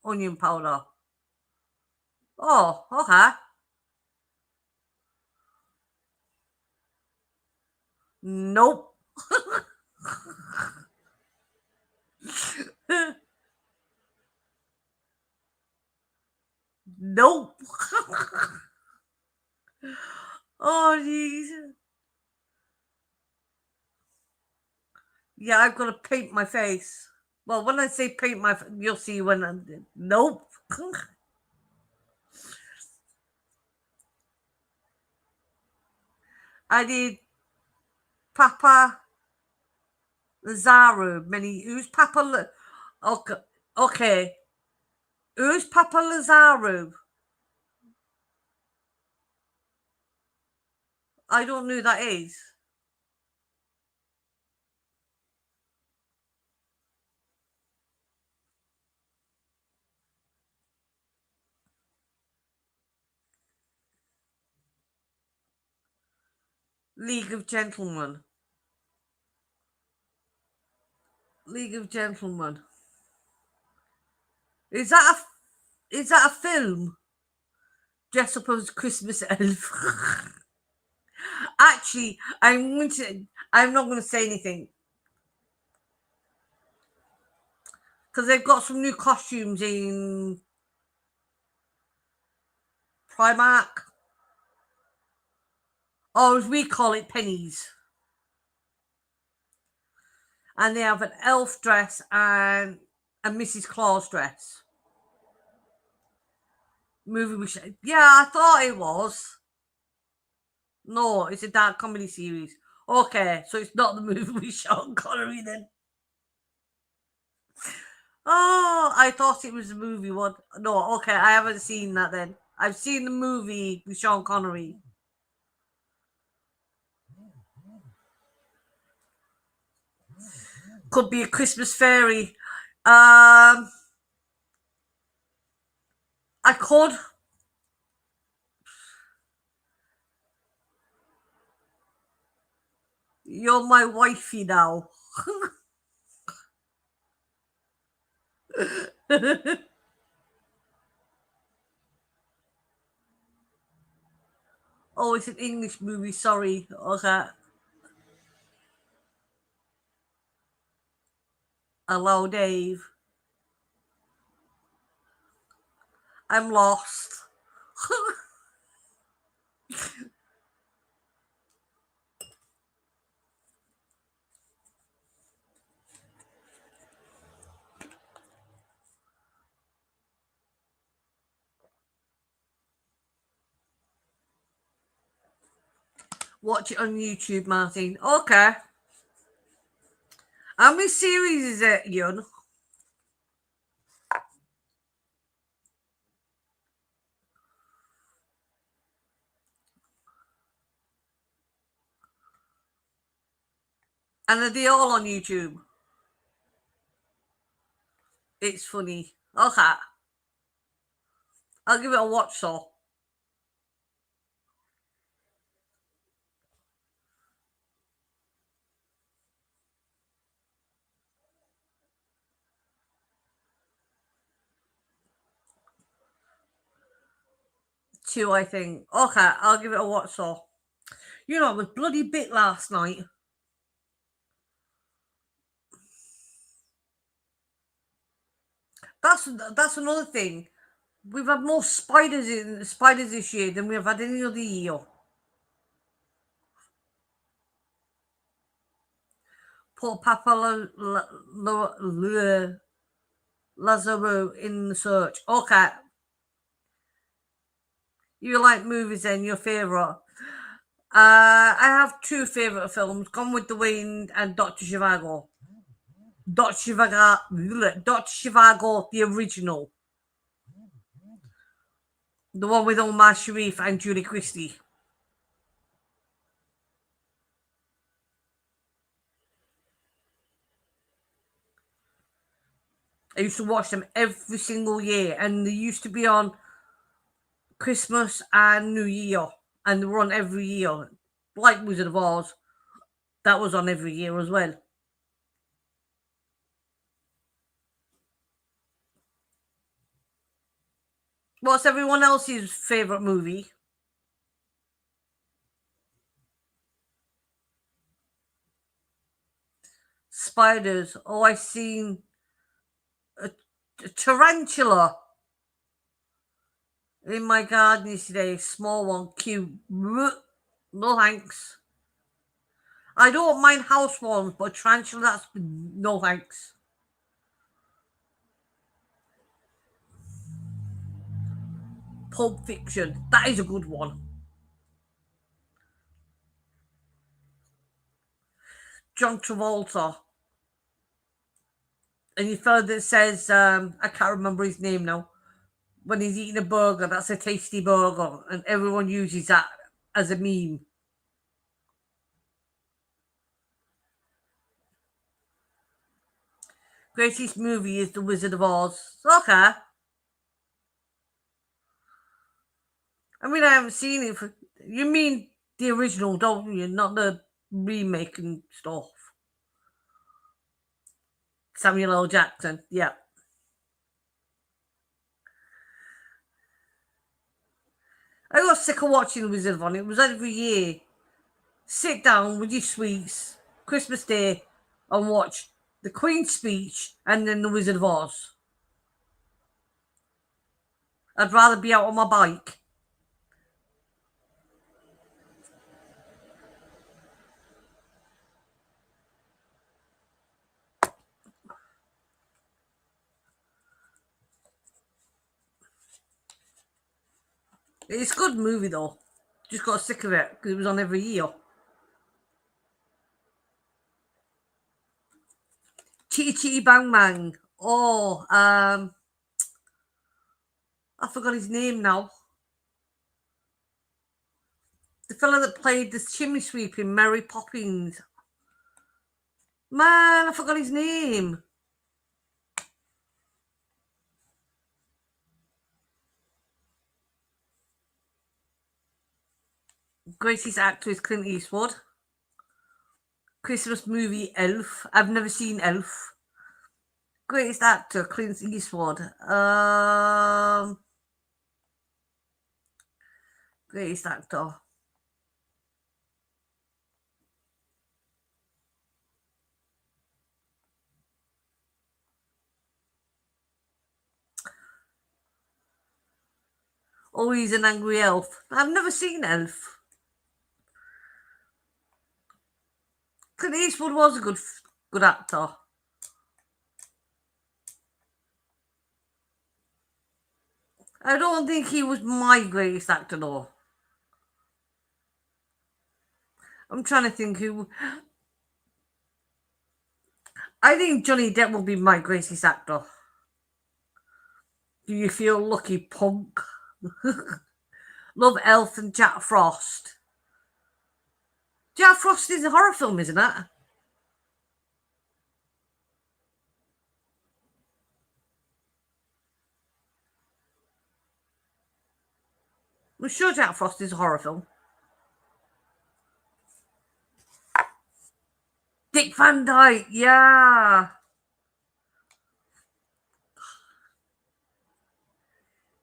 onion powder. Oh, okay. Nope. Nope. Oh, jeez. Yeah, I've got to paint my face. Well, when I say paint my, you'll see when I'm. Nope. I did Papa Lazaro. Who's Papa? Okay, okay. Who's Papa Lazaro? I don't know who that is. League of Gentlemen. League of Gentlemen. Is that a film? Dress up as Christmas elf. Actually, I'm not going to say anything because they've got some new costumes in Primark, or as we call it, Pennies. And they have an elf dress and a Mrs. Claus dress. Movie yeah, I thought it was. No, it's a dark comedy series. Okay, so it's not the movie with Sean Connery then. Oh, I thought it was the movie one. No, okay, I haven't seen that then. I've seen the movie with Sean Connery. Could be a Christmas fairy. I could. You're my wifey now. Oh, it's an English movie. Sorry. Okay. Hello, Dave. I'm lost. Watch it on YouTube, Martin. Okay. How many series is it, Yun? And are they all on YouTube? It's funny. Okay. I'll give it a watch, so. Two, I think. Okay, I'll give it a watch, so. You know, I was bloody bit last night. That's another thing. We've had more spiders this year than we've had any other year. Put Papa Lazaro in the search. Okay. You like movies then, your favourite? I have two favourite films, Gone with the Wind and Dr. Zhivago. Dr. Zhivago, the original. The one with Omar Sharif and Julie Christie. I used to watch them every single year, and they used to be on Christmas and New Year, and they were on every year. Like Wizard of Oz, that was on every year as well. What's everyone else's favourite movie? Spiders. Oh, I seen a tarantula. In my garden yesterday, small one, cute. No thanks. I don't mind houseworms, but tarantula, that's no thanks. Pulp Fiction, that is a good one. John Travolta. And you further says, I can't remember his name now. When he's eating a burger, that's a tasty burger, and everyone uses that as a meme. Greatest movie is The Wizard of Oz. Okay. I mean, I haven't seen it. You mean the original, don't you? Not the remake and stuff. Samuel L. Jackson. Yeah. I got sick of watching The Wizard of Oz. It was every year. Sit down with your sweets, Christmas Day, and watch the Queen's speech and then The Wizard of Oz. I'd rather be out on my bike. It's a good movie though. Just got sick of it because it was on every year. Chitty Chitty Bang Bang. Oh, I forgot his name now. The fella that played the chimney sweep in Mary Poppins. Man, I forgot his name. Greatest actor is Clint Eastwood. Christmas movie Elf. I've never seen Elf. Greatest actor Clint Eastwood. Greatest actor. Oh, he's an angry elf. I've never seen Elf. Clint Eastwood was a good actor. I don't think he was my greatest actor though. I'm trying to think who. I think Johnny Depp will be my greatest actor. Do you feel lucky, punk? Love Elf and Jack Frost. Jack Frost is a horror film, isn't it? I'm sure Jack Frost is a horror film. Dick Van Dyke, yeah.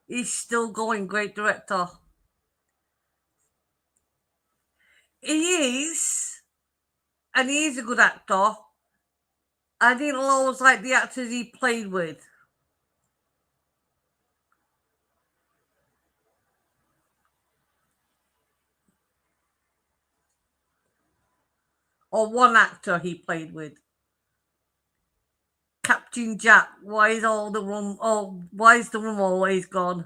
He's still going, great director. He is, and he is a good actor. I didn't always like the actors he played with. Or one actor he played with. Captain Jack, why is why is the room always gone?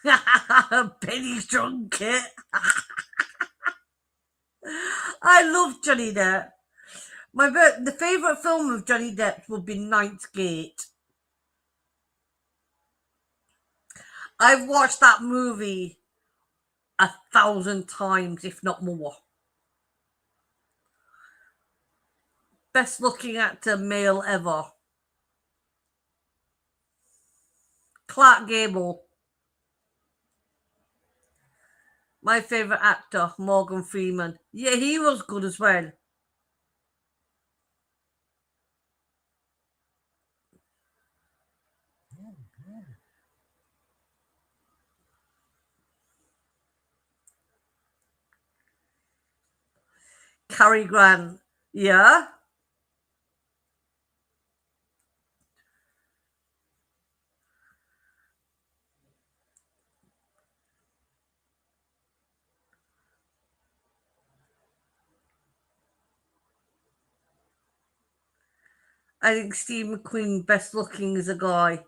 Penny Strunkett. I love Johnny Depp. The favourite film of Johnny Depp would be Ninth Gate. I've watched that movie 1,000 times, if not more. Best looking actor male ever. Clark Gable. My favourite actor, Morgan Freeman. Yeah, he was good as well. Cary Grant. Yeah. I think Steve McQueen best looking as a guy.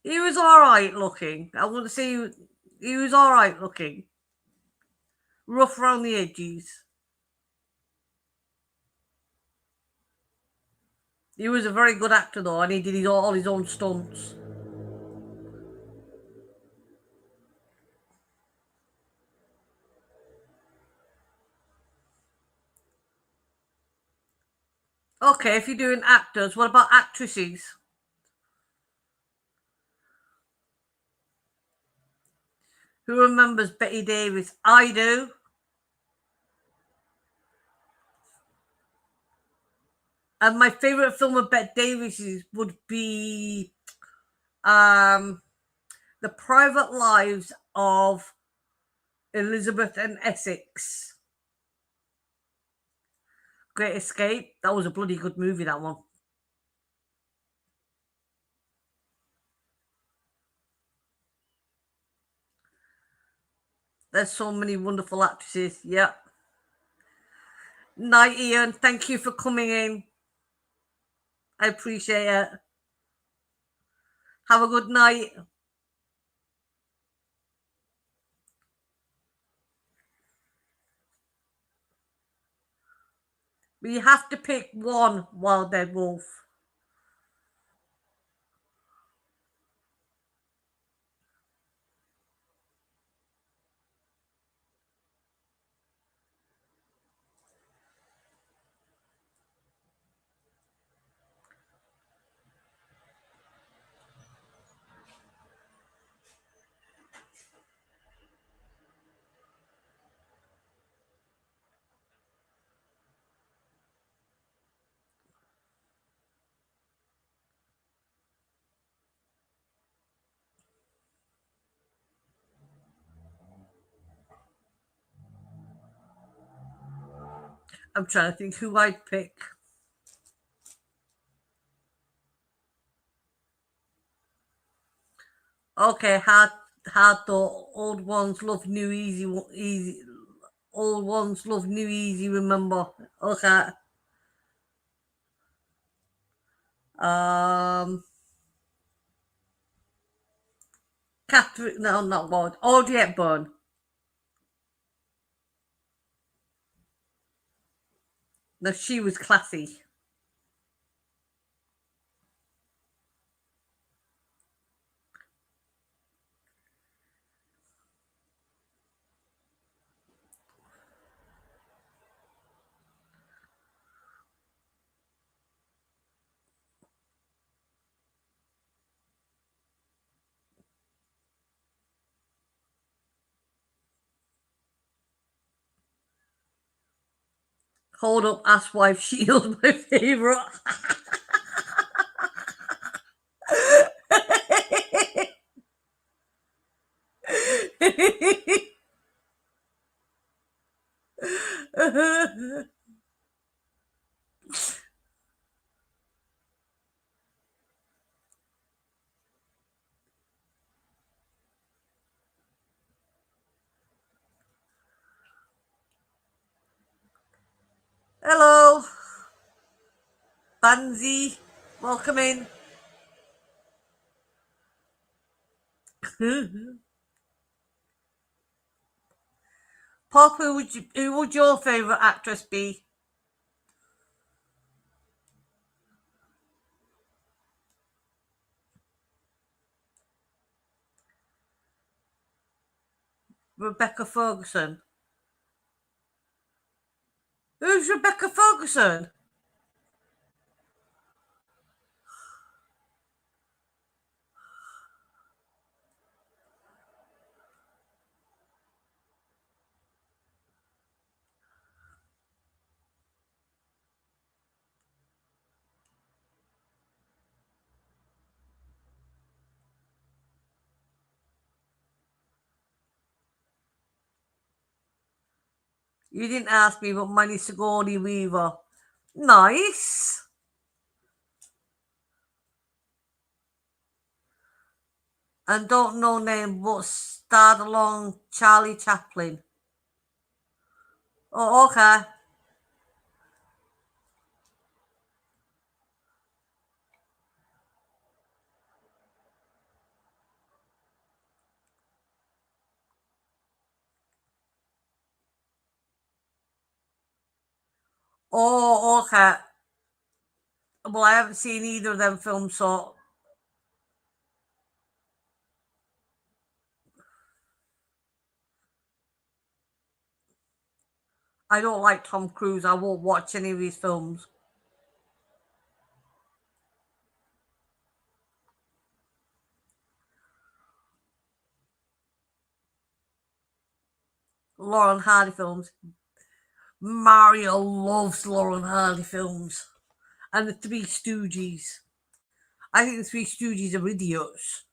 He was alright looking. I wouldn't say he was alright looking. Rough around the edges. He was a very good actor though, and he did all his own stunts. Okay, if you're doing actors, what about actresses? Who remembers Betty Davis? I do. And my favourite film of Bette Davis's would be The Private Lives of Elizabeth and Essex. Great Escape. That was a bloody good movie, that one. There's so many wonderful actresses. Yeah. Night, Ian. Thank you for coming in. I appreciate it. Have a good night. But you have to pick one, Wild Dead Wolf. I'm trying to think who I'd pick. Okay, hard thought. Old ones love new easy, easy. Old ones love new easy. Remember. Okay. Um, Catherine. No, not one. Audrey Hepburn. No, she was classy. Hold up, Asswife Shield, my favourite. Hello, Banzi. Welcome in. Pop, who would your favourite actress be? Rebecca Ferguson. Who's Rebecca Ferguson? You didn't ask me, but mine is Sigourney Weaver. Nice. and don't know name, but starred along Charlie Chaplin. Oh, okay. Oh, okay. Well, I haven't seen either of them films, so I don't like Tom Cruise. I won't watch any of his films. Lauren Hardy films. Mario loves Lauren Hardy films. And the Three Stooges. I think the Three Stooges are idiots.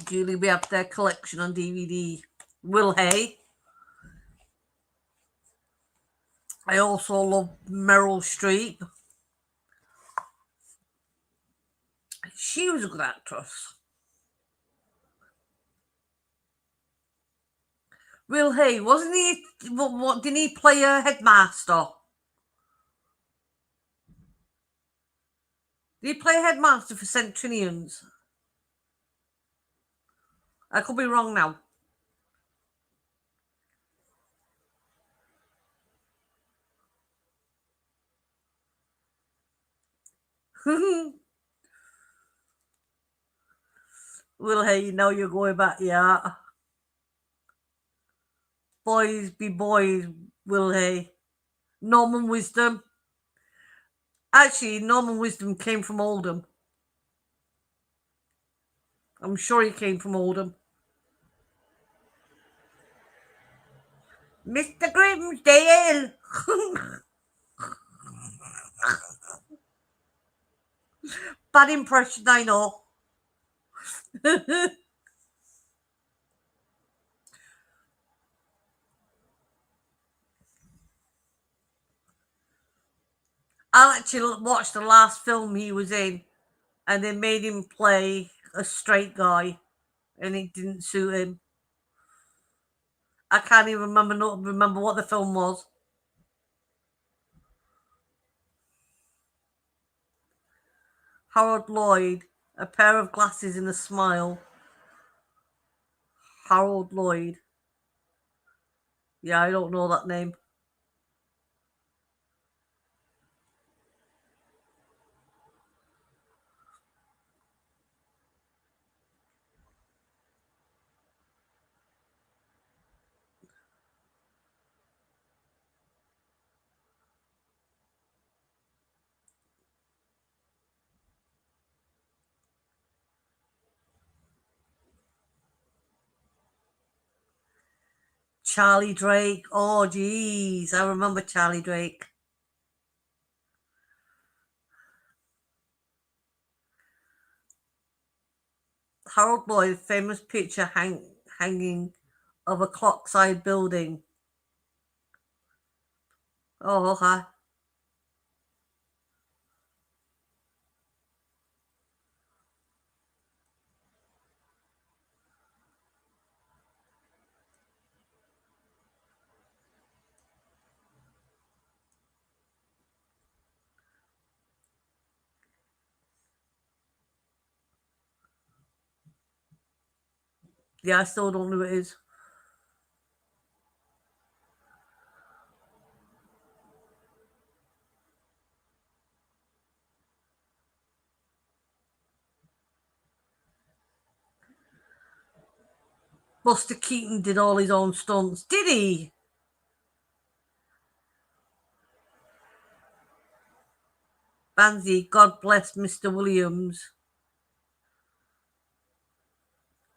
Julie, we have their collection on DVD. Will Hay. I also love Meryl Streep. She was a good actress. Will Hay, wasn't he? What didn't he play a headmaster? Did he play a headmaster for Centurions? I could be wrong now. Will Hay, now you're going back, yeah. Boys be boys, Will Hay. Norman Wisdom. Actually, Norman Wisdom came from Oldham. I'm sure he came from Oldham. Mr. Grimsdale. Bad impression, I know. I actually watched the last film he was in, and they made him play a straight guy, and it didn't suit him. I can't even remember what the film was. Harold Lloyd, a pair of glasses and a smile. Harold Lloyd. Yeah, I don't know that name. Charlie Drake. Oh, jeez. I remember Charlie Drake. Harold Lloyd, famous picture hanging of a clockside building. Oh, okay. Yeah, I still don't know who it is. Buster Keaton did all his own stunts. Did he? Banzi, God bless Mr. Williams.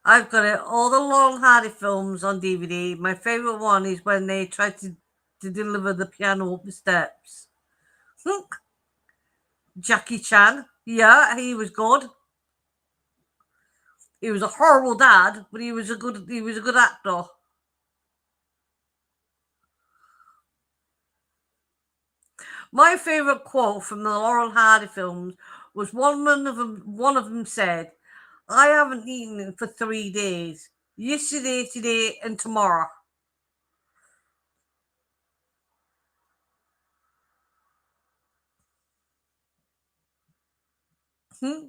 I've got it. All the Laurel Hardy films on DVD. My favourite one is when they tried to deliver the piano up the steps. Jackie Chan. Yeah, he was good. He was a horrible dad, but he was a good actor. My favourite quote from the Laurel and Hardy films was one of them said, "I haven't eaten for 3 days. Yesterday, today, and tomorrow." Hmm?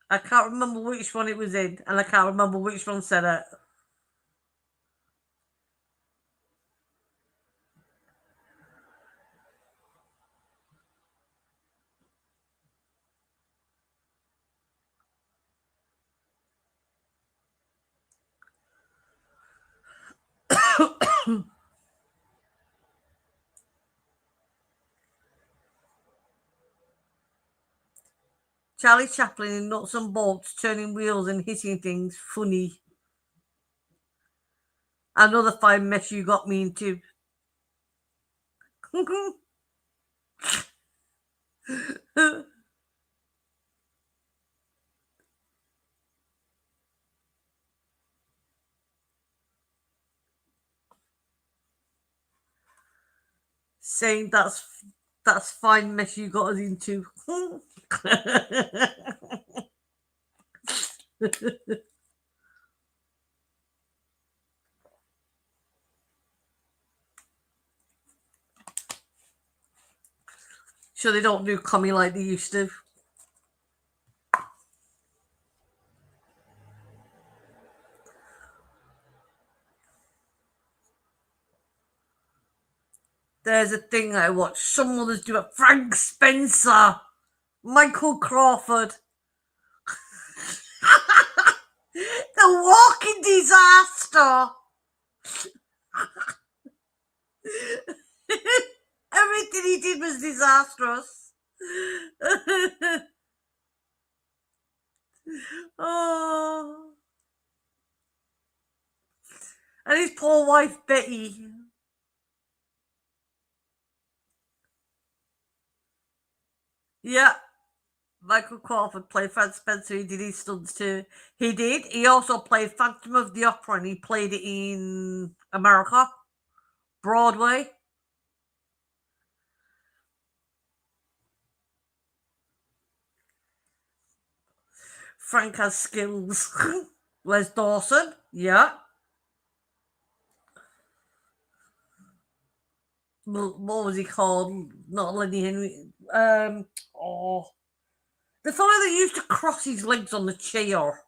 I can't remember which one it was in, and I can't remember which one said it. Charlie Chaplin in Nuts and Bolts, turning wheels and hitting things. Funny. Another fine mess you got me into. Saying that's fine mess you got us into. Sure they don't do comedy like they used to. There's a thing I watch. Some others do it. Frank Spencer, Michael Crawford, The Walking Disaster. Everything he did was disastrous. Oh, and his poor wife Betty. Yeah, Michael Crawford played Frank Spencer. He did his stunts too. He did. He also played Phantom of the Opera, and he played it in America, Broadway. Frank has skills. Les Dawson, yeah. What was he called? Not Lenny Henry. Oh, the fellow that used to cross his legs on the chair.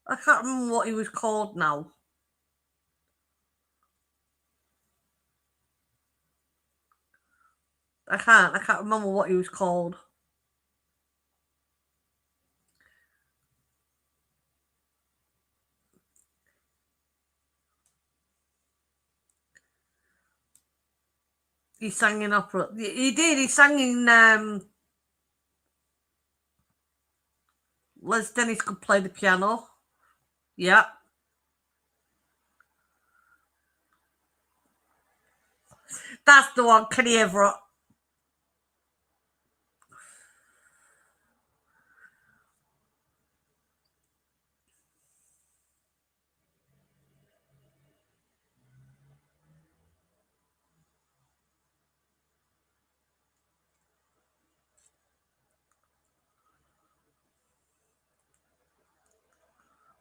I can't remember what he was called now. I can't remember what he was called. He sang in opera. He did. He sang in. Les Dennis could play the piano. Yeah, that's the one. Kenny Everett.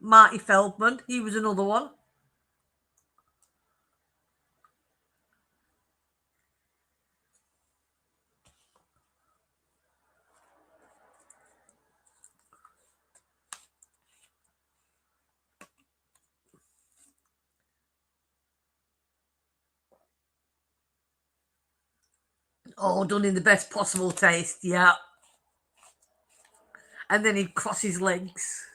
Marty Feldman. He was another one. Oh, done in the best possible taste. Yeah, and then he'd cross his legs.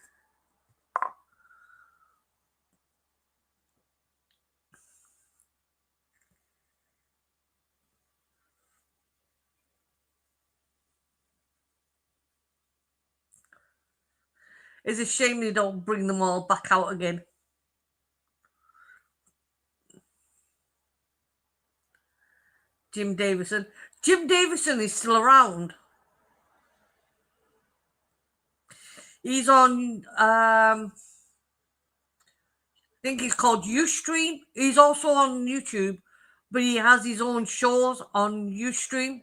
It's a shame they don't bring them all back out again. Jim Davison. Jim Davison is still around. He's on, I think it's called Ustream. He's also on YouTube, but he has his own shows on Ustream.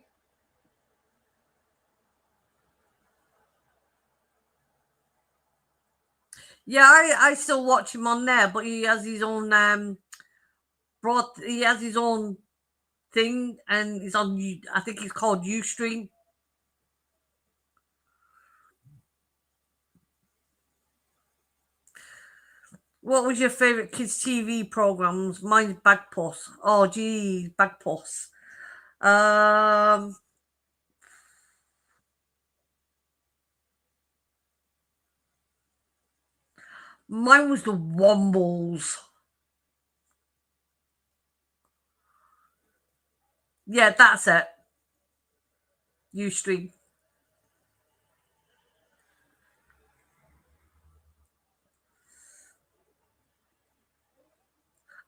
Yeah, I still watch him on there, but he has his own he has his own thing, and he's on, I think it's called Ustream. What was your favourite kids' TV programs? Mine's Bagpuss. Oh, gee, Bagpuss. Mine was the Wombles. Yeah, that's it. Ustream.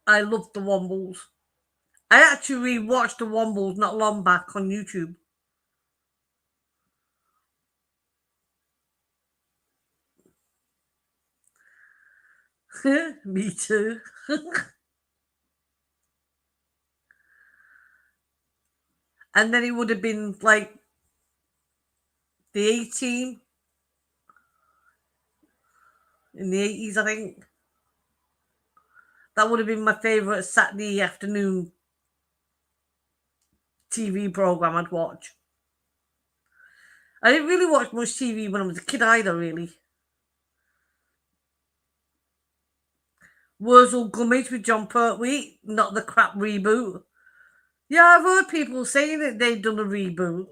I love the Wombles. I actually watched the Wombles not long back on YouTube. Me too. And then it would have been like the 18 in the 80s, I think. That would have been my favourite Saturday afternoon TV program I'd watch. I didn't really watch much TV when I was a kid either, really. Wurzel Gummidge with John Pertwee, not the crap reboot. Yeah, I've heard people saying that they've done a reboot.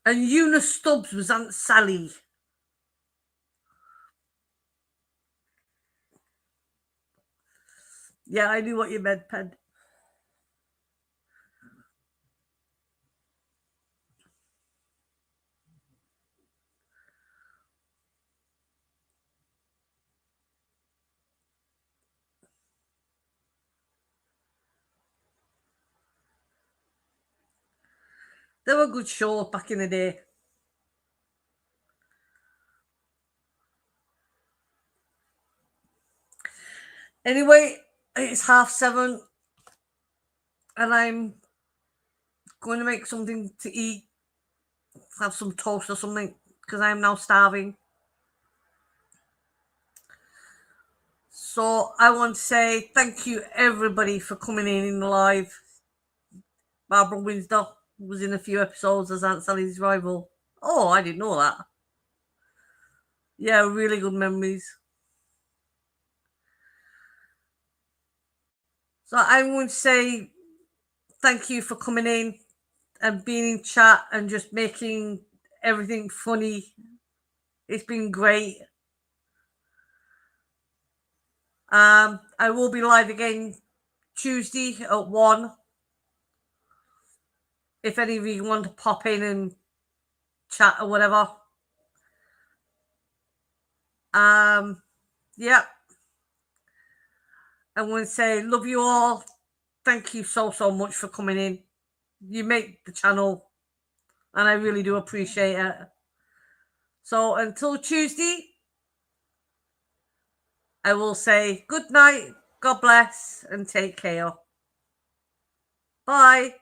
And Eunice Stubbs was Aunt Sally. Yeah, I knew what you meant, Pen. They were good shows back in the day. Anyway, it's 7:30 and I'm going to make something to eat, have some toast or something, because I'm now starving. So I want to say thank you everybody for coming in live. Barbara Windsor was in a few episodes as Aunt Sally's rival. Oh, I didn't know that. Yeah, really good memories. So I want to say thank you for coming in and being in chat and just making everything funny. It's been great. I will be live again Tuesday at 1. If any of you want to pop in and chat or whatever. Yeah. I want to say love you all. Thank you so much for coming in. You make the channel and I really do appreciate it. So until Tuesday, I will say good night, God bless, and take care. Bye.